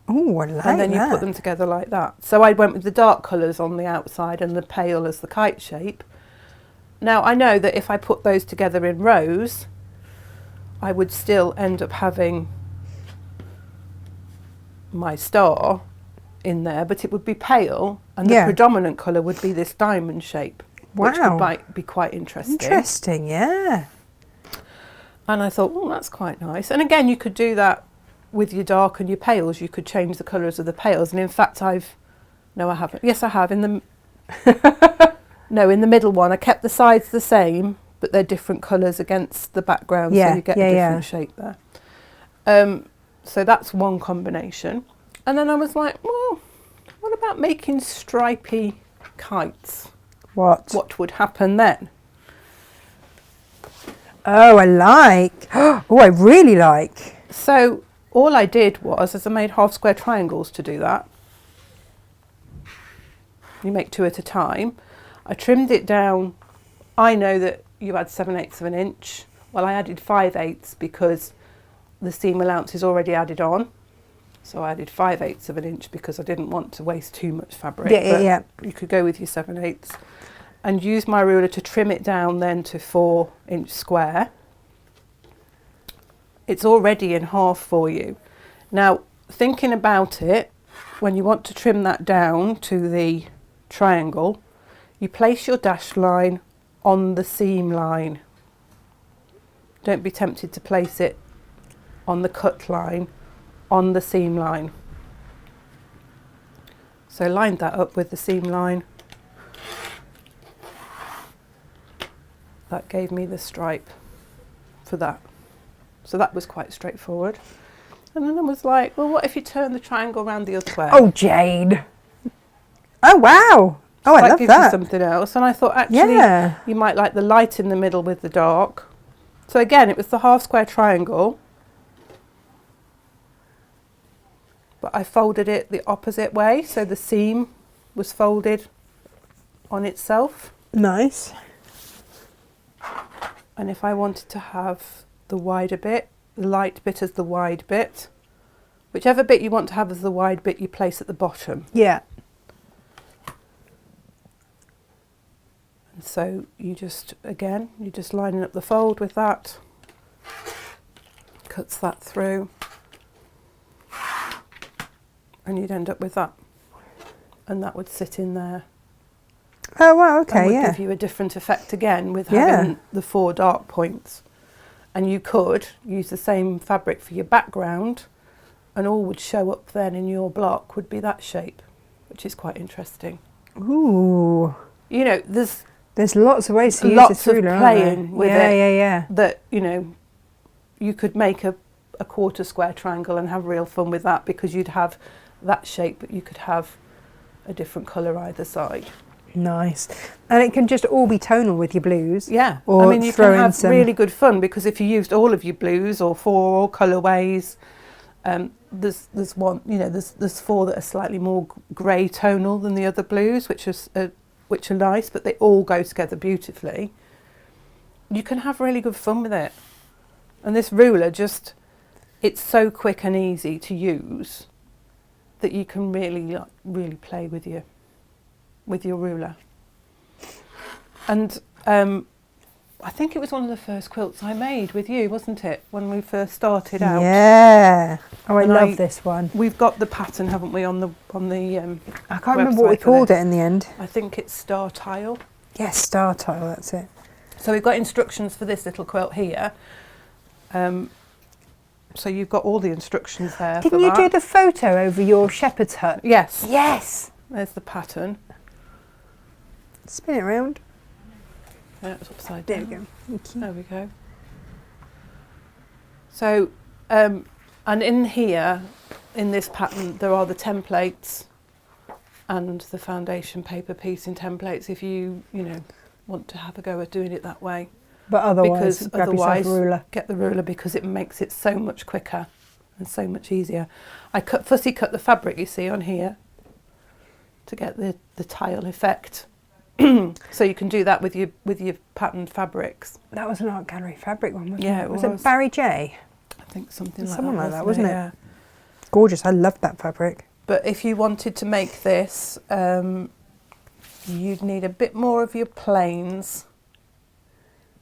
Ooh, I like And then that. you put them together like that. So I went with the dark colours on the outside and the pale as the kite shape. Now I know that if I put those together in rows, I would still end up having my star in there, but it would be pale, and the Yeah. predominant colour would be this diamond shape. Wow. which could be quite interesting. Interesting, yeah. And I thought, oh, that's quite nice. And again, you could do that with your dark and your pales. You could change the colours of the pales. And in fact, I haven't. Yes, I have. In the middle one, I kept the sides the same, but they're different colours against the background, so you get a different shape there. So that's one combination. And then I was like, well, what about making stripy kites? What would happen then? Oh, I like. Oh, I really like. So all I did was I made half square triangles to do that. You make 2 at a time. I trimmed it down. I know that you add 7/8 of an inch. Well, I added 5/8 because the seam allowance is already added on. So I added 5/8 of an inch because I didn't want to waste too much fabric. Yeah. You could go with your 7/8 and use my ruler to trim it down then to 4-inch square. It's already in half for you. Now, thinking about it, when you want to trim that down to the triangle, you place your dashed line on the seam line. Don't be tempted to place it on the cut line, on the seam line. So lined that up with the seam line. That gave me the stripe for that. So that was quite straightforward. And then I was like, well, what if you turn the triangle around the other way? Oh, Jade. Oh, wow. Oh, I love gives that. you something else. And I thought, actually, you might like the light in the middle with the dark. So again, it was the half square triangle. But I folded it the opposite way. So the seam was folded on itself. Nice. And if I wanted to have the wider bit, the light bit as the wide bit, whichever bit you want to have as the wide bit, you place at the bottom. Yeah. And so you just lining up the fold with that, cuts that through, and you'd end up with that. And that would sit in there. Oh, wow, okay, that would give you a different effect again with having the 4 dark points. And you could use the same fabric for your background, and all would show up then in your block would be that shape, which is quite interesting. Ooh. You know, there's lots of ways to use lots this ruler, of playing with it. Yeah. That, you know, you could make a quarter square triangle and have real fun with that because you'd have that shape, but you could have a different colour either side. Nice. And it can just all be tonal with your blues. Yeah. Or I mean, you can have really good fun because if you used all of your blues or 4 all colourways, there's one, you know, there's 4 that are slightly more grey tonal than the other blues, which are nice, but they all go together beautifully. You can have really good fun with it. And this ruler it's so quick and easy to use that you can really play with your ruler. And I think it was one of the first quilts I made with you, wasn't it, when we first started out? Yeah. Oh, I love this one. We've got the pattern, haven't we, on the I can't remember what we called it in the end. I think it's Star Tile. Yes, Star Tile, that's it. So we've got instructions for this little quilt here. So you've got all the instructions there. Didn't you do the photo over your shepherd's hut? Yes. Yes. There's the pattern. Spin it around. Yeah, it's upside There down. we go. Thank you. There we go. So, and in here, in this pattern, there are the templates and the foundation paper piecing templates if you want to have a go at doing it that way. But otherwise, grab yourself a ruler. Get the ruler because it makes it so much quicker and so much easier. I fussy cut the fabric you see on here to get the tile effect. So you can do that with your patterned fabrics. That was an art gallery fabric one, wasn't it? Yeah, it was. it Barry J? I think something like that, wasn't it? Yeah. Gorgeous. I loved that fabric. But if you wanted to make this, you'd need a bit more of your plains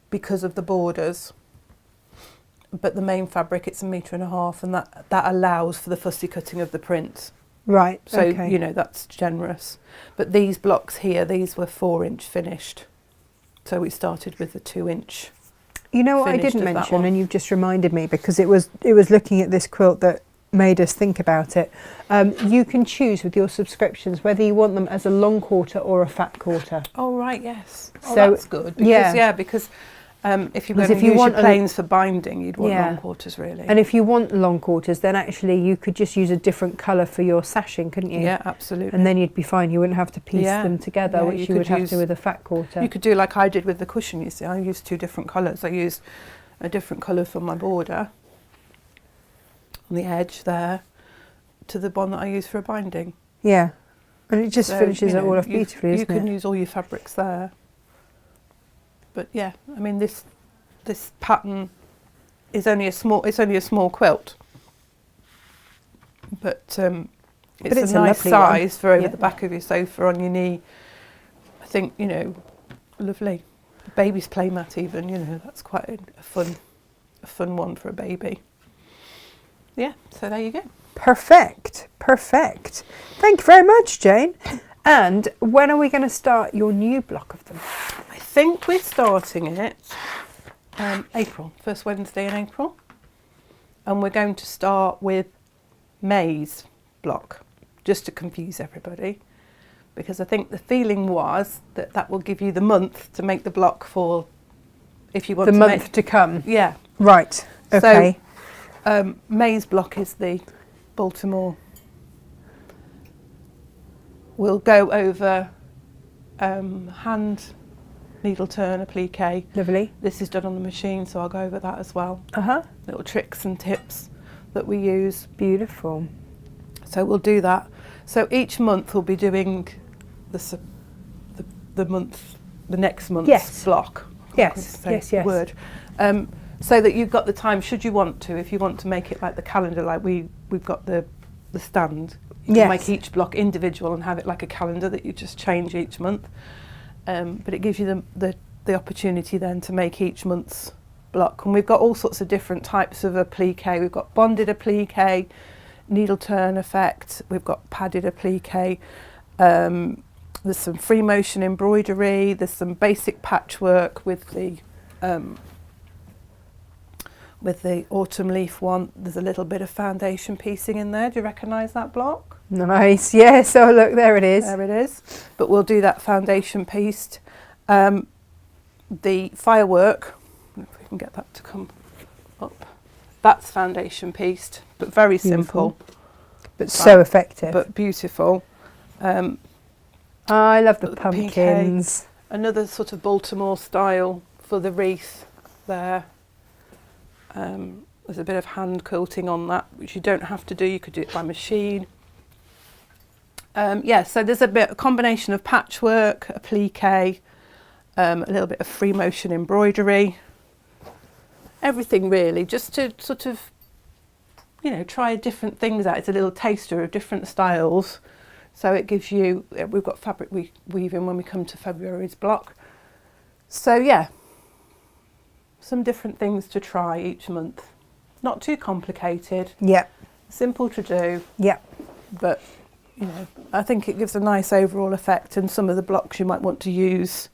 because of the borders. But the main fabric, it's 1.5 meters, and that allows for the fussy cutting of the print. Right. So, okay. that's generous. But these blocks here, these were 4-inch finished. So we started with the 2-inch. You know what I finished didn't of that mention, one. and you've just reminded me, because it was looking at this quilt that made us think about it. You can choose with your subscriptions whether you want them as a long quarter or a fat quarter. Oh right, yes. Oh, So, that's good. Because, because if you're going to use your planes for binding, you'd want long quarters really. And if you want long quarters, then actually you could just use a different colour for your sashing, couldn't you? Yeah, absolutely. And then you'd be fine. You wouldn't have to piece them together, which you would have to with a fat quarter. You could do like I did with the cushion, you see. I used 2 different colours. I used a different colour for my border on the edge there to the one that I use for a binding. Yeah. And it just finishes it all off beautifully, isn't it? You can use all your fabrics there. But yeah, I mean this pattern is only a small quilt. But it's a nice size for over the back of your sofa on your knee. I think, lovely. A baby's playmat even, that's quite a fun one for a baby. Yeah, so there you go. Perfect. Thank you very much, Jane. And when are we going to start your new block of them? I think we're starting it April, first Wednesday in April. And we're going to start with May's block, just to confuse everybody. Because I think the feeling was that will give you the month to make the block for, if you want the to month to come. Yeah. Right. Okay. So May's block is the Baltimore. We'll go over hand needle turn applique. Lovely. This is done on the machine, so I'll go over that as well. Little tricks and tips that we use. Beautiful. So we'll do that. So each month we'll be doing the next month's block. Yes. Word. So that you've got the time, should you want to, if you want to make it like the calendar, like we've got the stand. You can make each block individual and have it like a calendar that you just change each month. But it gives you the opportunity then to make each month's block. And we've got all sorts of different types of applique. We've got bonded applique, needle turn effect, we've got padded applique. There's some free motion embroidery, there's some basic patchwork with the autumn leaf one. There's a little bit of foundation piecing in there. Do you recognise that block? Nice, yes. Oh, look, there it is. There it is. But we'll do that foundation pieced. The firework, if we can get that to come up, that's foundation pieced, but very simple. But so effective. But beautiful. I love the pumpkins. Another sort of Baltimore style for the wreath there. There's a bit of hand quilting on that, which you don't have to do. You could do it by machine. So there's a combination of patchwork, applique, a little bit of free motion embroidery. Everything really, just to sort of, try different things out. It's a little taster of different styles. So it gives you, we've got fabric weaving when we come to February's block. So yeah, some different things to try each month. Not too complicated. Yep. Simple to do. Yep. But, I think it gives a nice overall effect, and some of the blocks you might want to use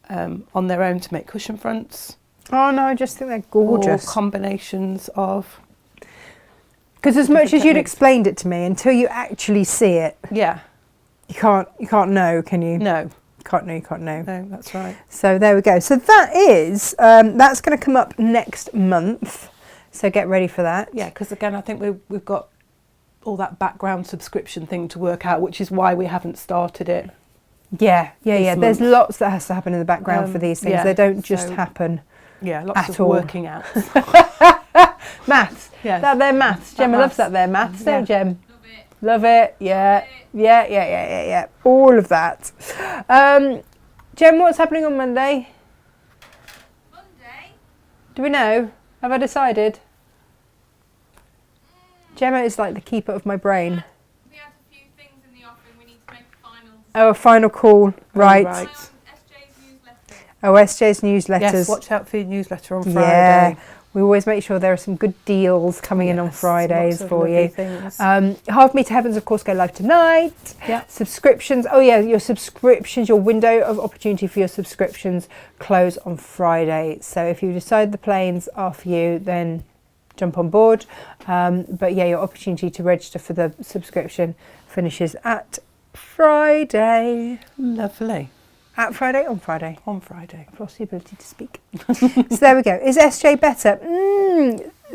on their own to make cushion fronts. Oh no, I just think they're gorgeous. Or combinations of... Because as much as you'd explained it to me, until you actually see it, yeah, you can't know, can you? No. You can't know. No, that's right. So there we go. So that is, that's going to come up next month. So get ready for that. Yeah, because again, I think we've got all that background subscription thing to work out, which is why we haven't started it. Yeah. There's lots that has to happen in the background for these things. They don't just happen. Yeah, lots at of all. working out. Maths. Yes. That there maths. Gemma loves that there maths, don't Gem? Love it. Yeah. All of that. Gem, what's happening on Monday? Monday? Do we know? Have I decided? Gemma is like the keeper of my brain. We had a few things in the offing. We need to make a final decision. Oh, a final call. Right. SJ's newsletter. Oh, SJ's newsletters. Yes, watch out for your newsletter on Friday. Yeah. We always make sure there are some good deals coming in on Yes, Fridays lots of for lovely you. things. Half Meter Heavens, of course, go live tonight. Yeah. Subscriptions. Oh, yeah, your subscriptions, your window of opportunity for your subscriptions close on Friday. So if you decide the planes are for you, then jump on board. But yeah, your opportunity to register for the subscription finishes at Friday. Lovely. At Friday? On Friday. On Friday. I've lost the ability to speak. So there we go. Is SJ better?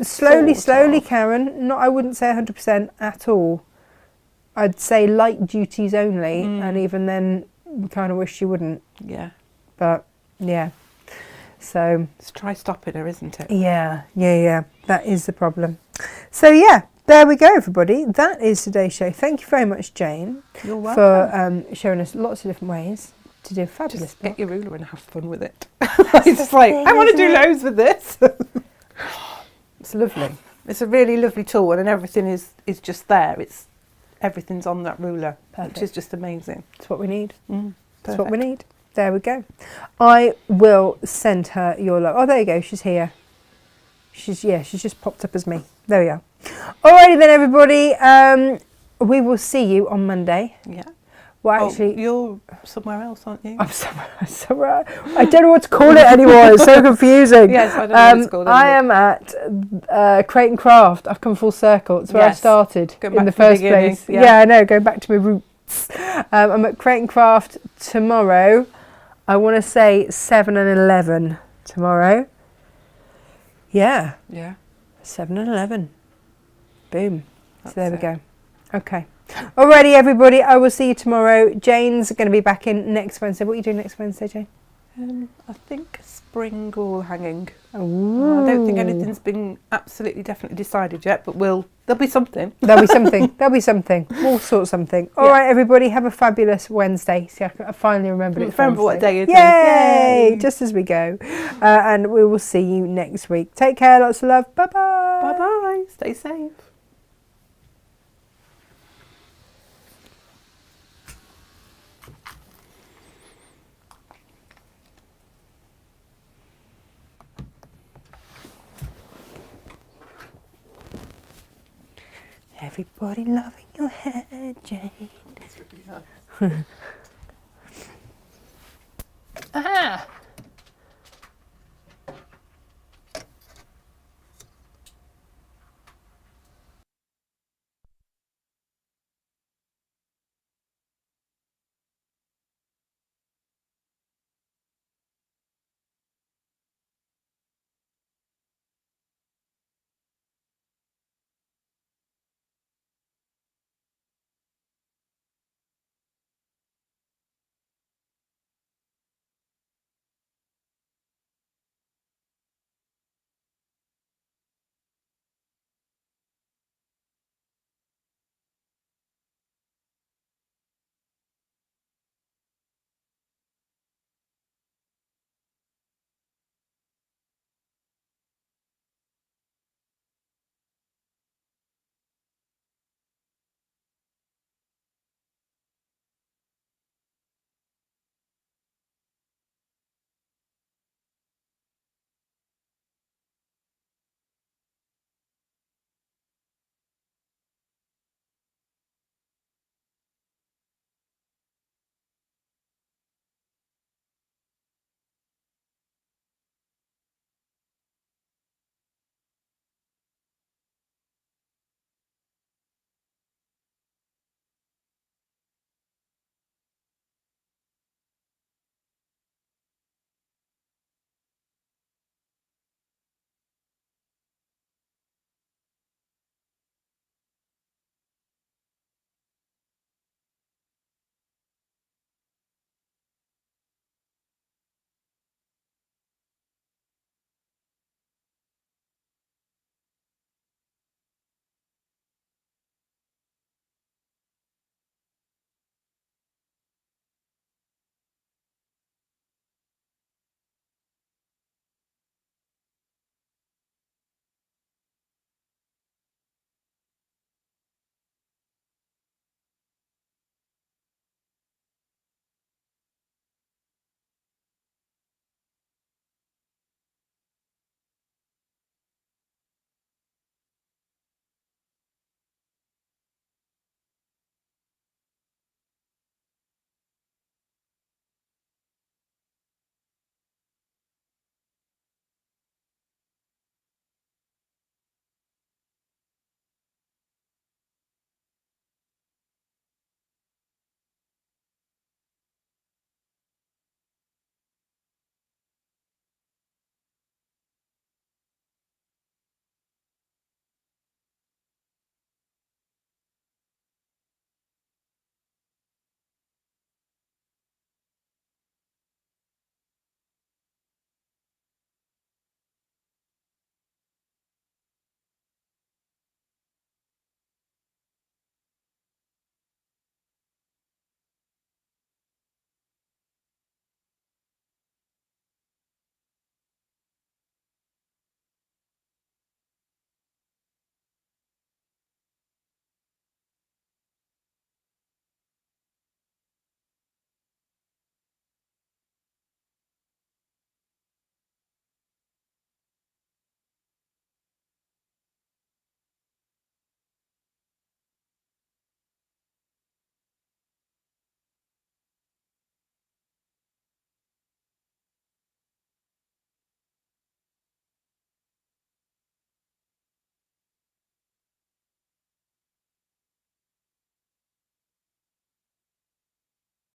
Slowly, Sort of. Karen. Not, I wouldn't say 100% at all. I'd say light duties only, and even then, we kind of wish she wouldn't. Yeah. But yeah, so Let's try stopping her, isn't it? yeah. That is the problem. So yeah, there we go, everybody. That is today's show. Thank you very much, Jane, You're welcome. for showing us lots of different ways to do a fabulous Just book. get your ruler and have fun with it. It's just like, I want to do loads with this. It's lovely. It's a really lovely tool, and everything is just there. Everything's on that ruler, Perfect. which is just amazing. That's what we need. That's Perfect. what we need. There we go. I will send her your love. Oh, there you go. She's here. She's just popped up as me. There we are. Alrighty then, everybody. We will see you on Monday. Yeah. Well, actually, you're somewhere else, aren't you? I'm somewhere. I don't know what to call it anymore. It's so confusing. Yes, I don't know what it's called. I am at Crate and Craft. I've come full circle. It's where I started Going in back the to the first beginning, place. yeah. Yeah, I know. Going back to my roots. I'm at Crate and Craft tomorrow. I want to say 7 and 11 tomorrow. Yeah. Yeah. 7 and 11. Boom. That's So there we it. go. Okay. Alrighty, everybody. I will see you tomorrow. Jane's going to be back in next Wednesday. What are you doing next Wednesday, Jane? I think spring wall hanging. Ooh. I don't think anything's been absolutely definitely decided yet, but there'll be something. There'll be something. There'll be something. All sorts of something. All right, everybody. Have a fabulous Wednesday. See, I finally remembered it. Remember what day it is. Yay! Yay! Just as we go. And we will see you next week. Take care. Lots of love. Bye-bye. Bye-bye. Stay safe. Everybody loving your hair, Jane. Aha!